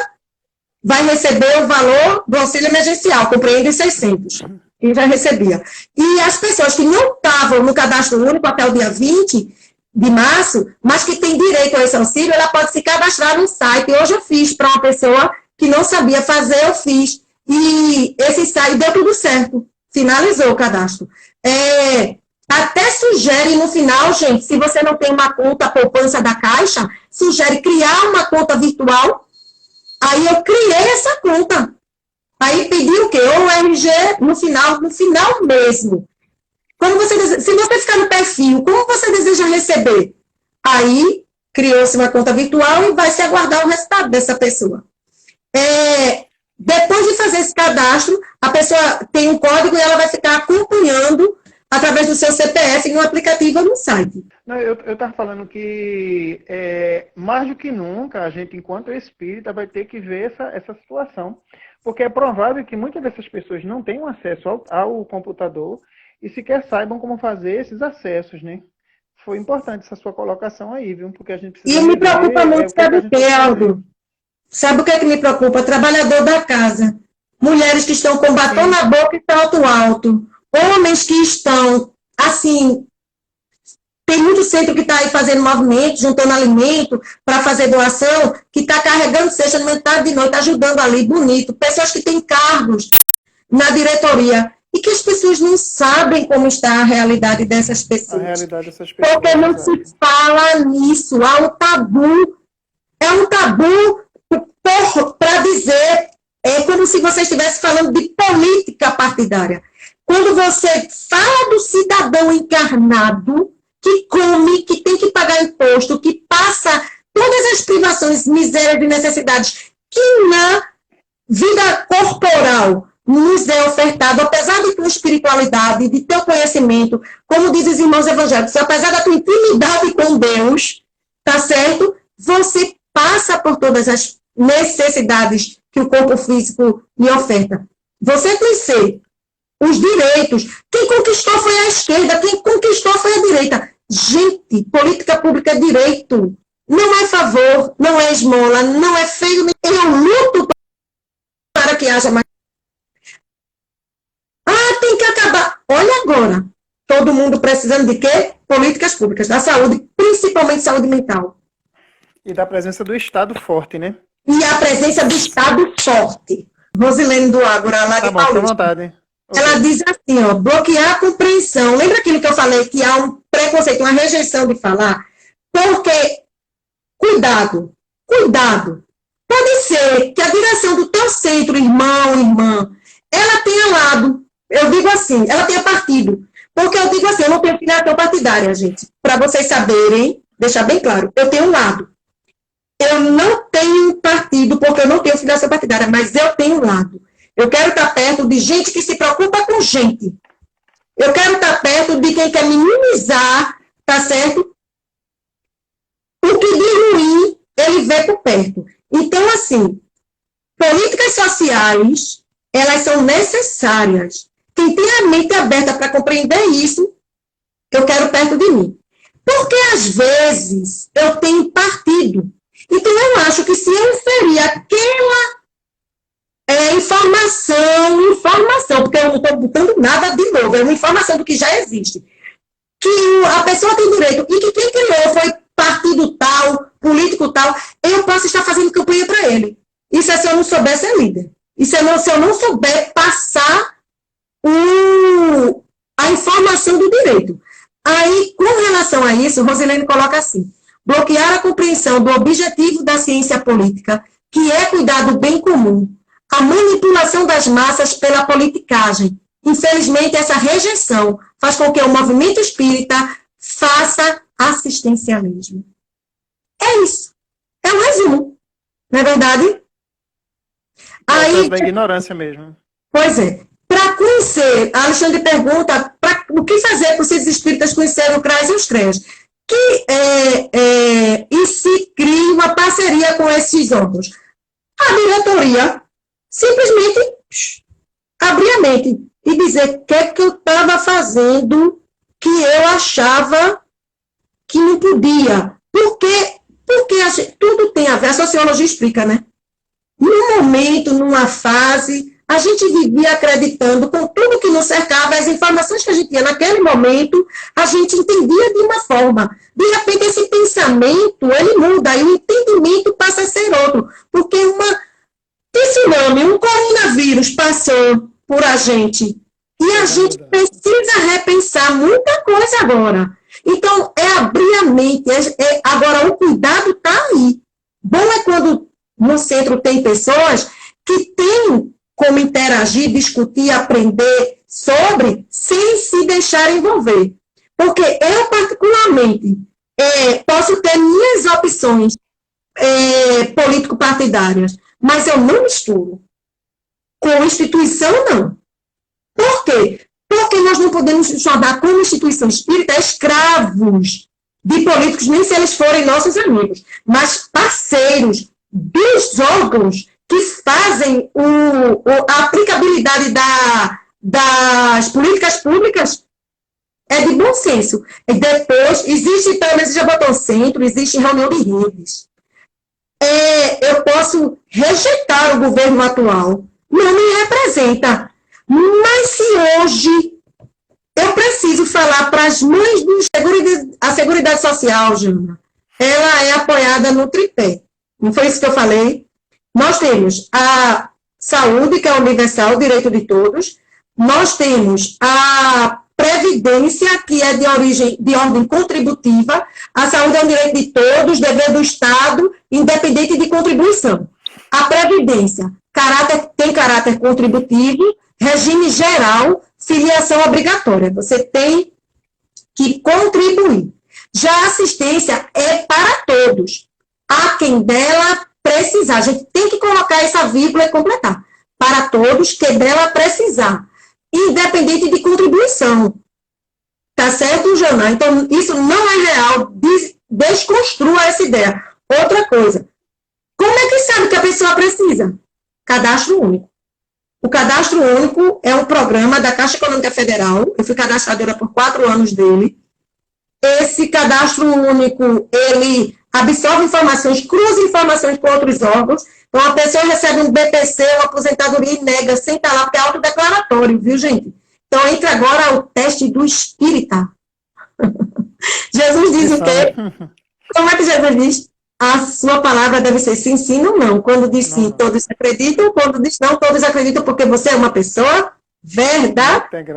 vai receber o valor do auxílio emergencial, compreende 600. E já recebia. E as pessoas que não estavam no cadastro único até o dia 20 de março, mas que tem direito a esse auxílio, ela pode se cadastrar no site. Hoje eu fiz para uma pessoa que não sabia fazer, eu fiz. E esse site deu tudo certo. Finalizou o cadastro. Até sugere no final, gente, se você não tem uma conta poupança da Caixa, sugere criar uma conta virtual. Aí eu criei essa conta. Aí pedi o quê? Ou o RG no final mesmo. Se você ficar no perfil, como você deseja receber? Aí criou-se uma conta virtual e vai se aguardar o resultado dessa pessoa. Depois de fazer esse cadastro, a pessoa tem um código e ela vai ficar acompanhando através do seu CPF no aplicativo ou no site. Não, eu estava falando que, mais do que nunca, a gente, enquanto espírita, vai ter que ver essa situação. Porque é provável que muitas dessas pessoas não tenham acesso ao computador e sequer saibam como fazer esses acessos, né? Foi importante essa sua colocação aí, viu? Porque a gente precisa... E me preocupa muito, sabe o que, Aldo? Sabe o que é que me preocupa? Trabalhador da casa. Mulheres que estão com batom na boca e salto alto. Homens que estão, assim... Tem muito centro que está aí fazendo movimento, juntando alimento para fazer doação, que está carregando cesta de metade de noite, ajudando ali, bonito. Pessoas que têm cargos na diretoria. E que as pessoas não sabem como está a realidade dessas pessoas. A realidade dessas pessoas. Porque não se fala nisso. Há um tabu. É um tabu para dizer É como se você estivesse falando de política partidária. Quando você fala do cidadão encarnado, que come, que tem que pagar imposto, que passa todas as privações, misérias e necessidades que na vida corporal nos é ofertado, apesar de tua espiritualidade, de teu conhecimento, como dizem os irmãos evangélicos, apesar da tua intimidade com Deus, tá certo? Você passa por todas as necessidades que o corpo físico lhe oferta. Você tem ser os direitos. Quem conquistou foi a esquerda, quem conquistou foi a direita. Gente, política pública é direito. Não é favor, não é esmola, não é feio. Eu luto para que haja mais. Ah, tem que acabar. Olha agora. Todo mundo precisando de quê? Políticas públicas, da saúde, principalmente saúde mental. E da presença do Estado forte, né? E a presença do Estado forte. Rosilene do Ágora, lá de Paulista. Tá bom, à vontade. Ela diz assim, ó, bloquear a compreensão. Lembra aquilo que eu falei, que há um preconceito, uma rejeição de falar? Porque, cuidado. Pode ser que a direção do teu centro, irmão, irmã, ela tenha lado, eu digo assim, ela tenha partido. Porque eu digo assim, eu não tenho filiação partidária, gente. Para vocês saberem, deixar bem claro, eu tenho um lado. Eu não tenho partido, porque eu não tenho filiação partidária, mas eu tenho um lado. Eu quero estar perto de gente que se preocupa com gente. Eu quero estar perto de quem quer minimizar, tá certo? O que de ruim ele vê por perto. Então, assim, políticas sociais, elas são necessárias. Quem tem a mente aberta para compreender isso, eu quero perto de mim. Porque, às vezes, eu tenho partido. Então, eu acho que se eu inserir aquela informação, porque eu não estou botando nada de novo, é uma informação do que já existe, que a pessoa tem direito, e que quem criou foi partido tal, político tal, eu posso estar fazendo campanha para ele. Isso é se eu não souber ser líder. Isso é se eu não souber passar a informação do direito. Aí, com relação a isso, Rosilene coloca assim, bloquear a compreensão do objetivo da ciência política, que é cuidar do bem comum, a manipulação das massas pela politicagem. Infelizmente, essa rejeição faz com que o movimento espírita faça assistencialismo. É isso. É um resumo. Não é verdade? Aí, da ignorância mesmo. Pois é. Para conhecer, a Alexandre pergunta o que fazer para os espíritas conhecerem o CRAS e os CREAS. E se cria uma parceria com esses órgãos. A diretoria simplesmente abrir a mente e dizer o que é que eu estava fazendo que eu achava que não podia. Porque tudo tem a ver, a sociologia explica, né? Num momento, numa fase, a gente vivia acreditando com tudo que nos cercava, as informações que a gente tinha naquele momento, a gente entendia de uma forma. De repente, esse pensamento, ele muda, e o entendimento passa a ser outro. Porque tsunami, um coronavírus passou por a gente. E a gente precisa repensar muita coisa agora. Então, é abrir a mente. Agora, o cuidado está aí. Bom é quando no centro tem pessoas que têm como interagir, discutir, aprender sobre, sem se deixar envolver. Porque eu, particularmente, posso ter minhas opções político-partidárias, mas eu não misturo. Com instituição, não. Por quê? Porque nós não podemos nos tornar, como instituição espírita, escravos de políticos, nem se eles forem nossos amigos, mas parceiros dos órgãos que fazem a aplicabilidade das políticas públicas. É de bom senso. E depois, existe, pelo menos já botou centro, existe reunião de redes. Eu posso rejeitar o governo atual, não me representa. Mas se hoje eu preciso falar para as mães a Seguridade Social, Jana, ela é apoiada no tripé. Não foi isso que eu falei? Nós temos a saúde, que é universal, o direito de todos. Nós temos a previdência, que é de ordem contributiva. A saúde é um direito de todos, dever do Estado, independente de contribuição. A Previdência tem caráter contributivo, regime geral, filiação obrigatória. Você tem que contribuir. Já a assistência é para todos. Há quem dela precisar. A gente tem que colocar essa vírgula e completar. Para todos que dela precisar. Independente de contribuição. Tá certo, Jana? Então, isso não é real. Desconstrua essa ideia. Outra coisa. Como é que sabe que a pessoa precisa? Cadastro único. O Cadastro Único é um programa da Caixa Econômica Federal. Eu fui cadastradora por 4 anos dele. Esse Cadastro Único, ele absorve informações, cruza informações com outros órgãos. Então, a pessoa recebe um BPC, uma aposentadoria e nega, sem estar lá, porque é autodeclaratório, viu, gente? Então, entra agora o teste do espírita. Jesus diz o quê? Como é que Jesus diz? A sua palavra deve ser sim, sim ou não. Quando diz sim, todos acreditam. Quando diz não, todos acreditam, porque você é uma pessoa verdadeira.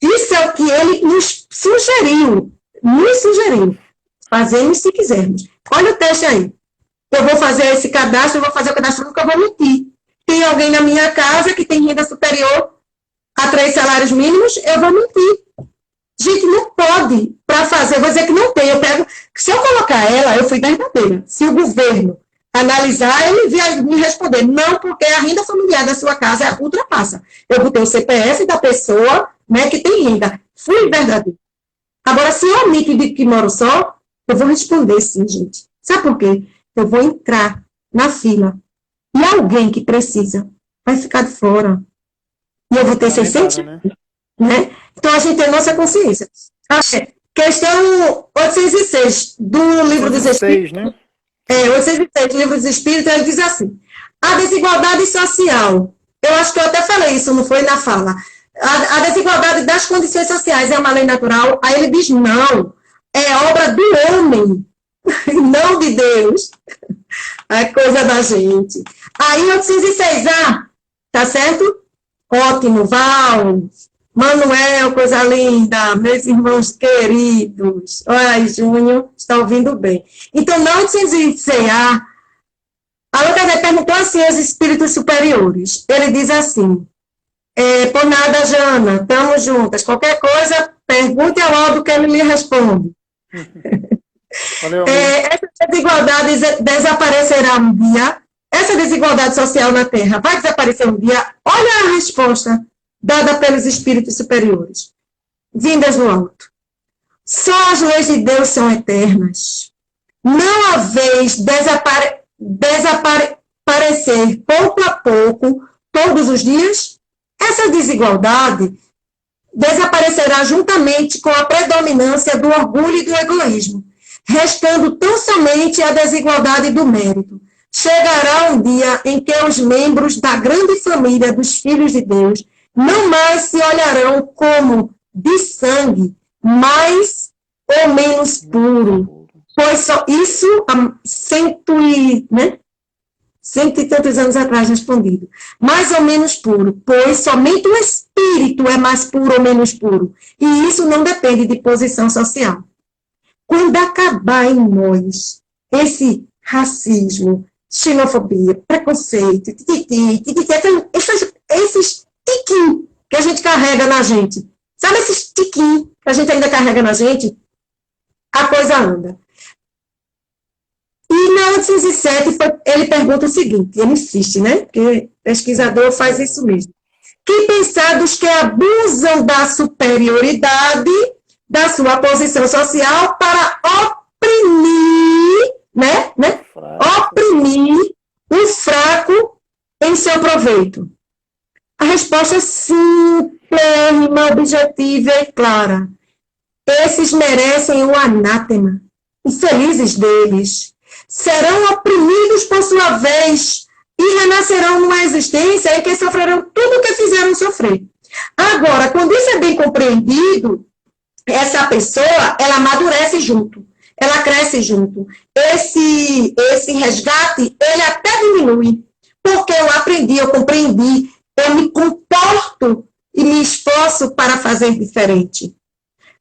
Isso é o que ele nos sugeriu. Fazemos se quisermos. Olha o teste aí. Eu vou fazer esse cadastro, eu vou fazer o cadastro, nunca vou mentir. Tem alguém na minha casa que tem renda superior a 3 salários mínimos, eu vou mentir. Gente, não pode, para fazer, eu vou dizer que não tem, se eu colocar ela, eu fui verdadeira. Se o governo analisar, ele vai me responder, não, porque a renda familiar da sua casa ultrapassa. Eu botei o CPF da pessoa, né, que tem renda. Fui verdadeira. Agora, se eu omito de que moro só, eu vou responder sim, gente. Sabe por quê? Eu vou entrar na fila e alguém que precisa vai ficar de fora. E eu vou ter 600, né? Então, a gente tem nossa consciência. Questão 806 do Livro dos Espíritos. Né? 806 do Livro dos Espíritos, ele diz assim, a desigualdade social, eu acho que eu até falei isso, não foi na fala, a desigualdade das condições sociais é uma lei natural, aí ele diz não, é obra do homem, não de Deus, é coisa da gente. Aí 806A, tá certo? Ótimo, Val, Manuel, coisa linda, meus irmãos queridos. Olha, Júnior, está ouvindo bem. Então, na 806A, a Allan perguntou assim aos espíritos superiores. Ele diz assim, por nada, Jana, estamos juntas. Qualquer coisa, pergunte ao Aldo que ele lhe responde. Valeu, essa desigualdade desaparecerá um dia. Essa desigualdade social na Terra vai desaparecer um dia. Olha a resposta dada pelos espíritos superiores, vindas do alto. Só as leis de Deus são eternas. Não há vez desaparecer pouco a pouco, todos os dias, essa desigualdade desaparecerá juntamente com a predominância do orgulho e do egoísmo, restando tão somente a desigualdade do mérito. Chegará um dia em que os membros da grande família dos filhos de Deus não mais se olharão como de sangue, mais ou menos puro. Pois só isso há cento e tantos anos atrás respondido. Mais ou menos puro, pois somente o espírito é mais puro ou menos puro. E isso não depende de posição social. Quando acabar em nós esse racismo, xenofobia, preconceito, esses tiquinhos que a gente carrega na gente. Sabe esses tiquinhos que a gente ainda carrega na gente? A coisa anda. E na 807, ele pergunta o seguinte, ele insiste, né? Porque pesquisador faz isso mesmo. Que pensar dos que abusam da superioridade da sua posição social para oprimir, oprimir o fraco em seu proveito? A resposta é simples, objetiva e clara. Esses merecem o anátema. Infelizes deles. Serão oprimidos por sua vez e renascerão numa existência em que sofrerão tudo o que fizeram sofrer. Agora, quando isso é bem compreendido, essa pessoa, ela amadurece junto. Ela cresce junto. Esse resgate, ele até diminui. Porque eu aprendi, eu compreendi, eu me comporto e me esforço para fazer diferente.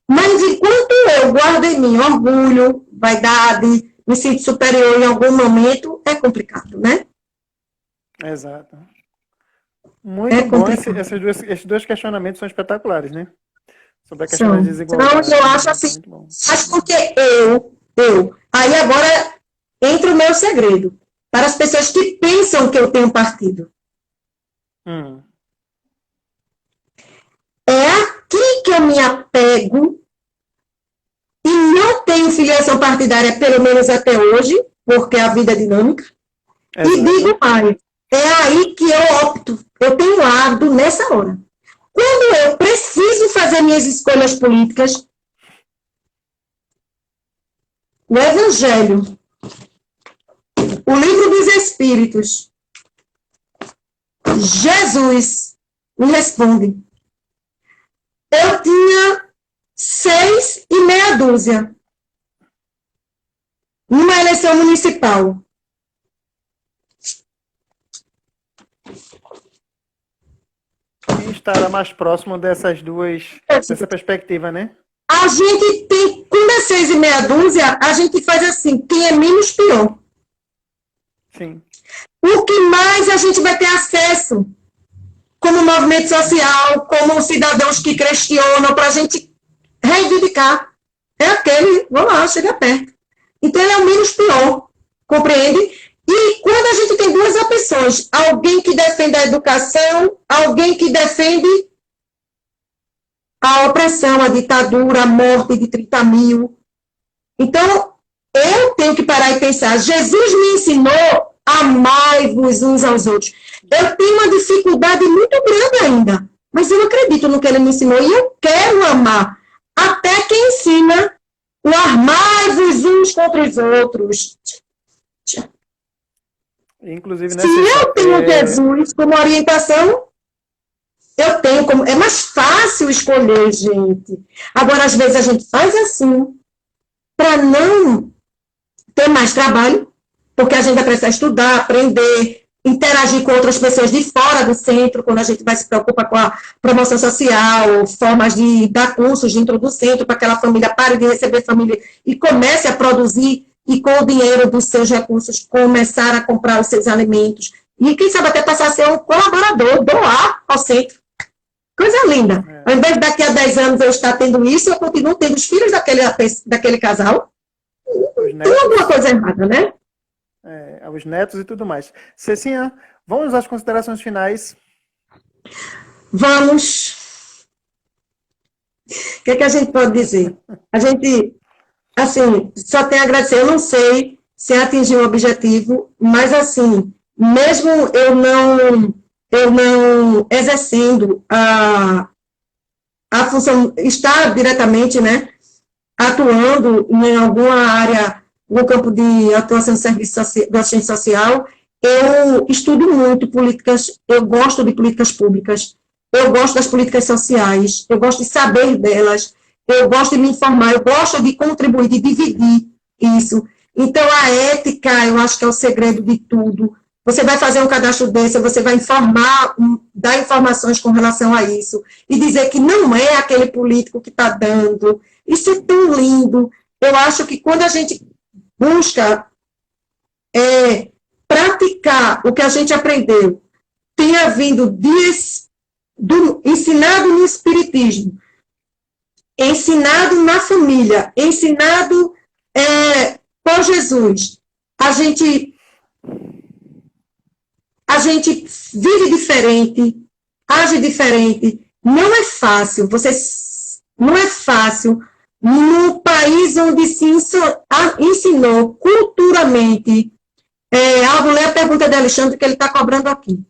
Mas enquanto eu guardo em mim orgulho, vaidade, me sinto superior em algum momento, é complicado, né? Exato. É Muito bom. complicado. Esses dois questionamentos são espetaculares, né? Sobre a questão da São. Então, desigualdade. eu acho assim, Muito bom. mas porque aí agora entra o meu segredo, para as pessoas que pensam que eu tenho partido. Hum, É aqui que eu me apego e não tenho filiação partidária, pelo menos até hoje, porque a vida é dinâmica. E digo exato. mais, é aí que eu opto, eu tenho lado nessa hora. Quando eu preciso fazer minhas escolhas políticas, o Evangelho, o Livro dos Espíritos, Jesus me responde. Eu tinha 6 e meia dúzia numa eleição municipal. Quem estará mais próximo dessa perspectiva, né? A gente tem, quando é 6 e meia dúzia, a gente faz assim, quem é menos pior. Sim. O que mais a gente vai ter acesso, como movimento social, como cidadãos que questionam, para a gente reivindicar. É aquele, vamos lá, chega perto. Então, ele é o menos pior, compreende? E quando a gente tem duas opções, alguém que defende a educação, alguém que defende a opressão, a ditadura, a morte de 30 mil. Então, eu tenho que parar e pensar, Jesus me ensinou, amai-vos uns aos outros. Eu tenho uma dificuldade muito grande ainda, mas eu acredito no que ele me ensinou e eu quero amar. Até quem ensina o amai-vos uns contra os outros. Inclusive, né, Se eu tenho Jesus como orientação, eu tenho como. É mais fácil escolher, gente. Agora, às vezes, a gente faz assim, para não ter mais trabalho, porque a gente vai precisar estudar, aprender, interagir com outras pessoas de fora do centro, quando a gente vai se preocupar com a promoção social, formas de dar cursos dentro do centro, para que aquela família pare de receber família e comece a produzir, e com o dinheiro dos seus recursos começar a comprar os seus alimentos. E quem sabe até passar a ser um colaborador, doar ao centro. Coisa linda. Ao invés de daqui a 10 anos eu estar tendo isso, eu continuo tendo os filhos daquele casal. Tem alguma coisa errada, né? Os netos e tudo mais. Cecinha, vamos às considerações finais. Vamos. O que é que a gente pode dizer? A gente, assim, só tem a agradecer. Eu não sei se atingir o objetivo, mas, assim, mesmo eu não exercendo a função, estar diretamente, né, atuando em alguma área no campo de atuação de serviço de assistência social, eu estudo muito políticas, eu gosto de políticas públicas, eu gosto das políticas sociais, eu gosto de saber delas, eu gosto de me informar, eu gosto de contribuir, de dividir isso. Então, a ética, eu acho que é o segredo de tudo. Você vai fazer um cadastro desse, você vai informar, dar informações com relação a isso, e dizer que não é aquele político que está dando. Isso é tão lindo. Eu acho que quando a gente busca praticar o que a gente aprendeu, tenha vindo ensinado no Espiritismo, ensinado na família, ensinado por Jesus, a gente vive diferente, age diferente. Não é fácil, não é fácil no país onde se ensinou culturalmente. Vou ler a pergunta de Alexandre que ele está cobrando aqui.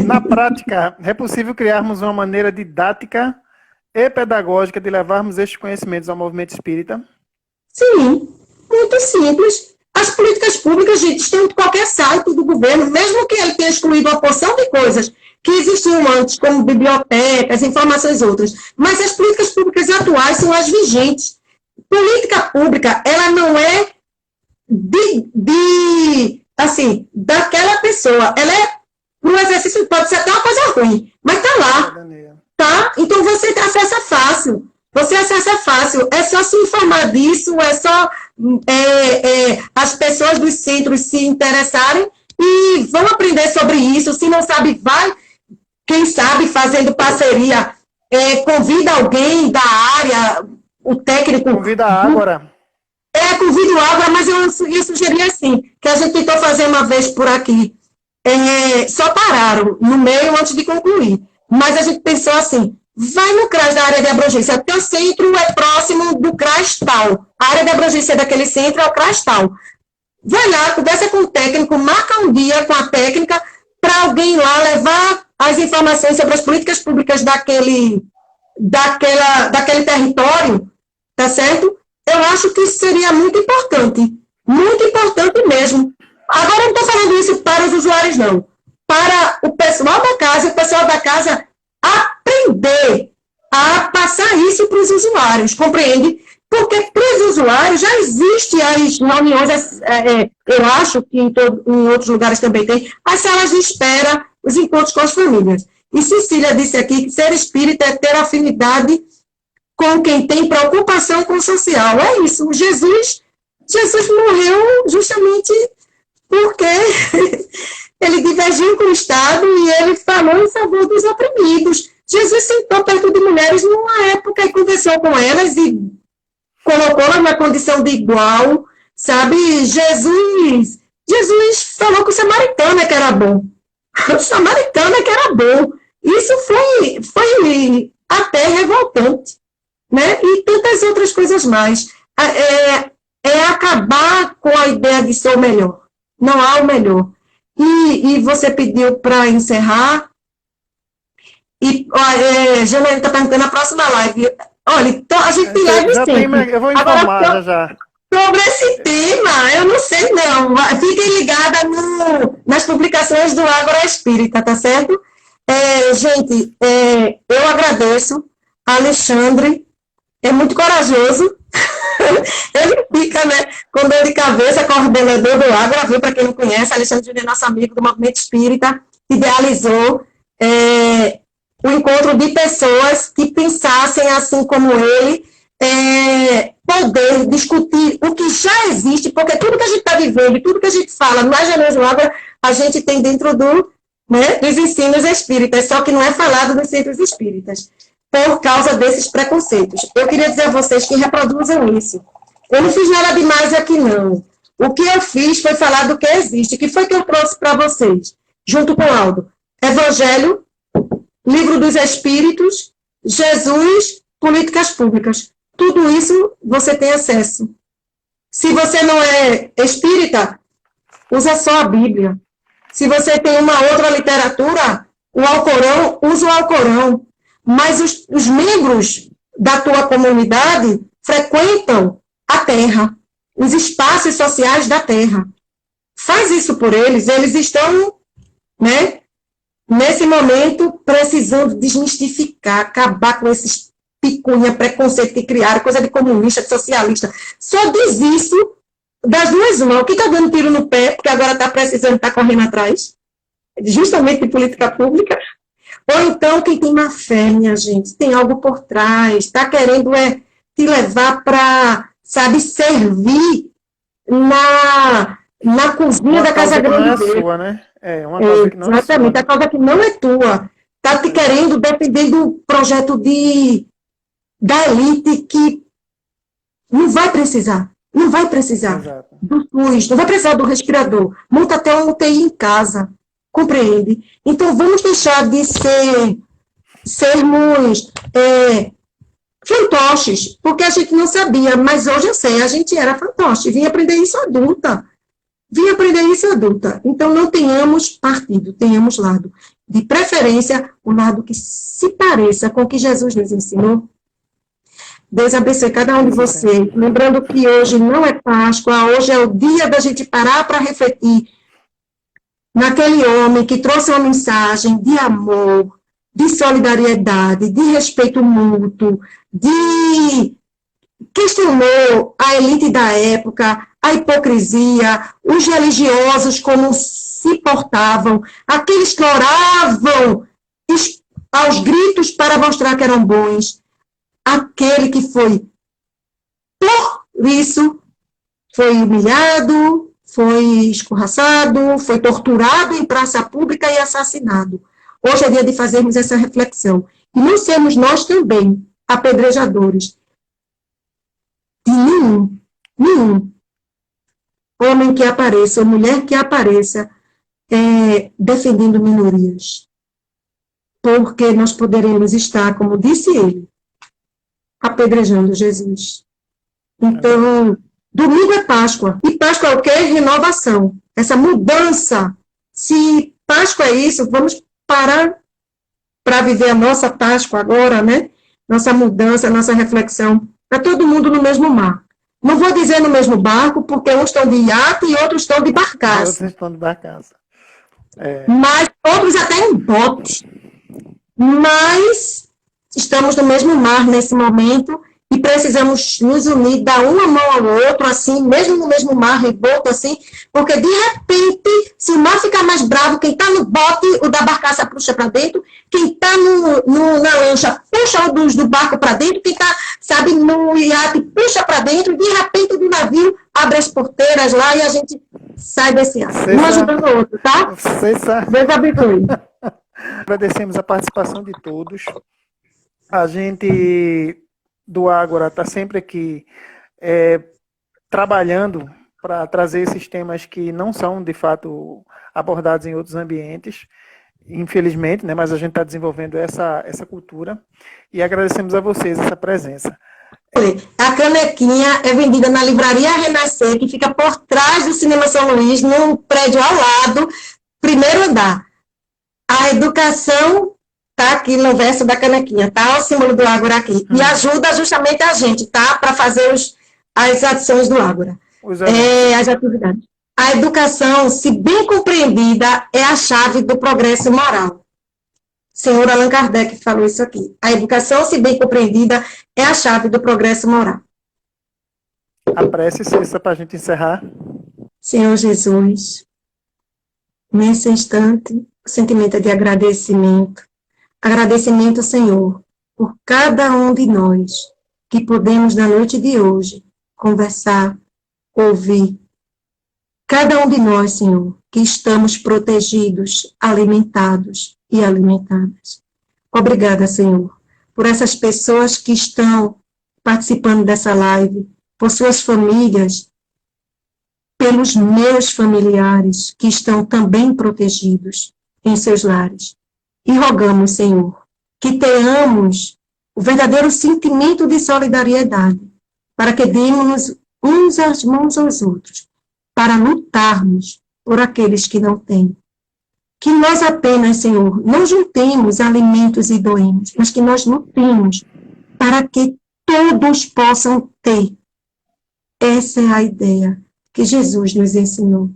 Na prática, é possível criarmos uma maneira didática e pedagógica de levarmos estes conhecimentos ao movimento espírita? Sim, muito simples. As políticas públicas, gente, estão em qualquer site do governo, mesmo que ele tenha excluído uma porção de coisas que existiam antes, como bibliotecas, informações outras. Mas as políticas públicas atuais são as vigentes. Política pública, ela não é assim, daquela pessoa. Ela é, para o exercício, pode ser até uma coisa ruim, mas está lá. Tá? Então, você acessa fácil. Você acessa fácil. É só se informar disso, é só as pessoas dos centros se interessarem e vão aprender sobre isso. Se não sabe, vai, quem sabe, fazendo parceria, convida alguém da área, o técnico. Convida a Ágora. Convido a Ágora, mas eu ia sugerir assim, que a gente tentou fazer uma vez por aqui. Só pararam no meio antes de concluir. Mas a gente pensou assim, vai no CRAS da área de abrangência, teu centro é próximo do CRAS tal, a área de abrangência daquele centro é o CRAS tal. Vai lá, conversa com o técnico, marca um dia com a técnica para alguém lá levar as informações sobre as políticas públicas daquele território, tá certo? Eu acho que isso seria muito importante mesmo. Agora eu não estou falando isso para os usuários, não. Para o pessoal da casa aprender a passar isso para os usuários, compreende? Porque para os usuários já existem as reuniões, eu acho que em outros lugares também tem, as salas de espera, os encontros com as famílias. E Cecília disse aqui que ser espírita é ter afinidade com quem tem preocupação com o social. É isso. Jesus morreu justamente porque ele divergiu com o Estado e ele falou em favor dos oprimidos. Jesus sentou perto de mulheres numa época e conversou com elas e colocou-las na condição de igual, sabe? Jesus falou que o samaritano é que era bom. O samaritano é que era bom. Isso foi até revoltante, né? E tantas outras coisas mais. Acabar com a ideia de ser o melhor. Não há o melhor. E você pediu para encerrar. E Janaína está perguntando na próxima live. Olha, então, a gente tem live sempre. Eu vou informar já. Sobre esse tema, eu não sei não. Fiquem ligadas nas publicações do Ágora Espírita, tá certo? Gente, eu agradeço. Alexandre é muito corajoso. Ele fica, né, com dor de cabeça, coordenador do Ágora, viu, para quem não conhece, Alexandre Júnior é nosso amigo do Movimento Espírita, idealizou o encontro de pessoas que pensassem assim como ele, poder discutir o que já existe, porque tudo que a gente está vivendo, tudo que a gente fala no Agenôs do Ágora, a gente tem dentro dos ensinos espíritas, só que não é falado nos centros espíritas, por causa desses preconceitos. Eu queria dizer a vocês que reproduzam isso. Eu não fiz nada demais aqui, não. O que eu fiz foi falar do que existe. O que foi que eu trouxe para vocês? Junto com o Aldo. Evangelho, Livro dos Espíritos, Jesus, políticas públicas. Tudo isso você tem acesso. Se você não é espírita, usa só a Bíblia. Se você tem uma outra literatura, o Alcorão, usa o Alcorão. Mas os membros da tua comunidade frequentam a terra, os espaços sociais da terra. Faz isso por eles. Eles estão, né, nesse momento, precisando desmistificar, acabar com esses picuinha, preconceito que criaram, coisa de comunista, de socialista. Só diz isso das duas uma. O que está dando tiro no pé, porque agora está precisando, está correndo atrás, justamente de política pública. Ou então, quem tem má fé, minha gente, tem algo por trás, está querendo te levar para, sabe, servir na cozinha da casa grande. Uma causa que não é sua, né? Uma causa que não é sua. Exatamente, a causa que não é tua. Está te querendo depender do projeto da elite que não vai precisar. Não vai precisar. Exato. Do SUS, não vai precisar do respirador. Monta até um UTI em casa. Compreende? Então, vamos deixar de sermos fantoches, porque a gente não sabia, mas hoje eu sei, a gente era fantoche. Vim aprender isso adulta. Então, não tenhamos partido, tenhamos lado. De preferência, o lado que se pareça com o que Jesus nos ensinou. Deus abençoe cada um de vocês. Lembrando que hoje não é Páscoa, hoje é o dia da gente parar para refletir naquele homem que trouxe uma mensagem de amor, de solidariedade, de respeito mútuo, questionou a elite da época, a hipocrisia, os religiosos como se portavam, aqueles que oravam aos gritos para mostrar que eram bons, aquele que foi por isso foi humilhado, foi escorraçado, foi torturado em praça pública e assassinado. Hoje é dia de fazermos essa reflexão. E não sermos nós também apedrejadores de nenhum homem que apareça, ou mulher que apareça, defendendo minorias. Porque nós poderemos estar, como disse ele, apedrejando Jesus. Então, domingo é Páscoa. E Páscoa é o quê? Renovação. Essa mudança. Se Páscoa é isso, vamos parar para viver a nossa Páscoa agora, né? Nossa mudança, nossa reflexão. Para todo mundo no mesmo mar. Não vou dizer no mesmo barco, porque uns estão de iate e outros estão de barcaça. Outros estão de barcaça. Mas outros até em bote. Mas estamos no mesmo mar nesse momento e precisamos nos unir, dar uma mão ao outro, assim, mesmo no mesmo mar, reboto, assim, porque de repente, se o mar ficar mais bravo, quem está no bote, o da barcaça puxa para dentro, quem está na lancha puxa o do barco para dentro, quem está, sabe, no iate puxa para dentro, e de repente do navio abre as porteiras lá e a gente sai desse ar. Um ajudando o outro, tá? Deus abençoe. Agradecemos a participação de todos. A gente do Ágora está sempre aqui trabalhando para trazer esses temas que não são, de fato, abordados em outros ambientes, infelizmente, né, mas a gente está desenvolvendo essa cultura e agradecemos a vocês essa presença. A canequinha é vendida na Livraria Renascer, que fica por trás do Cinema São Luís, num prédio ao lado, primeiro andar. A educação está aqui no verso da canequinha, tá? O símbolo do Ágora aqui. E ajuda justamente a gente, tá? Para fazer as ações do Ágora. As atividades. A educação, se bem compreendida, é a chave do progresso moral. Senhor Allan Kardec falou isso aqui. A educação, se bem compreendida, é a chave do progresso moral. A prece, Cissa, para a gente encerrar. Senhor Jesus, nesse instante, o sentimento é de agradecimento. Agradecimento, Senhor, por cada um de nós que podemos, na noite de hoje, conversar, ouvir. Cada um de nós, Senhor, que estamos protegidos, alimentados e alimentadas. Obrigada, Senhor, por essas pessoas que estão participando dessa live, por suas famílias, pelos meus familiares que estão também protegidos em seus lares. E rogamos, Senhor, que tenhamos o verdadeiro sentimento de solidariedade, para que demos uns as mãos aos outros, para lutarmos por aqueles que não têm. Que nós apenas, Senhor, não juntemos alimentos e doemos, mas que nós lutemos para que todos possam ter. Essa é a ideia que Jesus nos ensinou.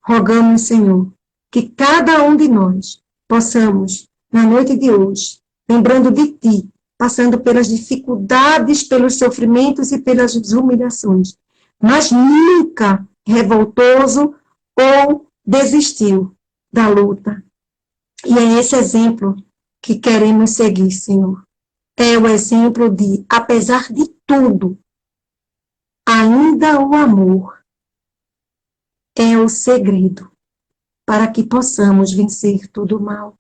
Rogamos, Senhor, que cada um de nós possamos, na noite de hoje, lembrando de Ti, passando pelas dificuldades, pelos sofrimentos e pelas humilhações, mas nunca revoltoso ou desistiu da luta. E é esse exemplo que queremos seguir, Senhor. É o exemplo de, apesar de tudo, ainda o amor é o segredo para que possamos vencer todo o mal.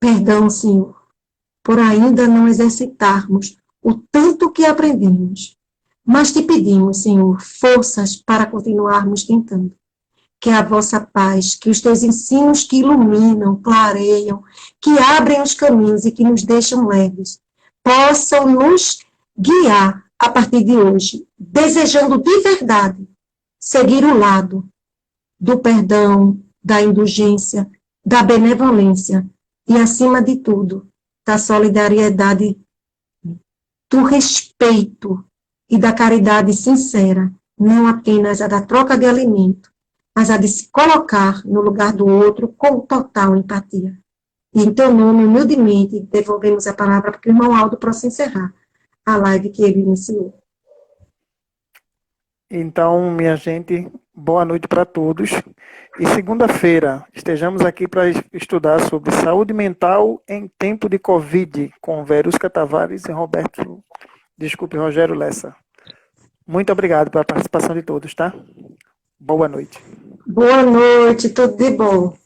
Perdão, Senhor, por ainda não exercitarmos o tanto que aprendemos, mas te pedimos, Senhor, forças para continuarmos tentando. Que a vossa paz, que os teus ensinos que iluminam, clareiam, que abrem os caminhos e que nos deixam leves, possam nos guiar a partir de hoje, desejando de verdade seguir o lado do perdão, da indulgência, da benevolência e, acima de tudo, da solidariedade, do respeito e da caridade sincera, não apenas a da troca de alimento, mas a de se colocar no lugar do outro com total empatia. E em teu nome, humildemente, devolvemos a palavra para o irmão Aldo possa encerrar a live que ele iniciou. Então, minha gente, boa noite para todos. E segunda-feira, estejamos aqui para estudar sobre saúde mental em tempo de Covid, com Verusca Tavares e Rogério Lessa. Muito obrigado pela participação de todos, tá? Boa noite. Boa noite, tudo de bom.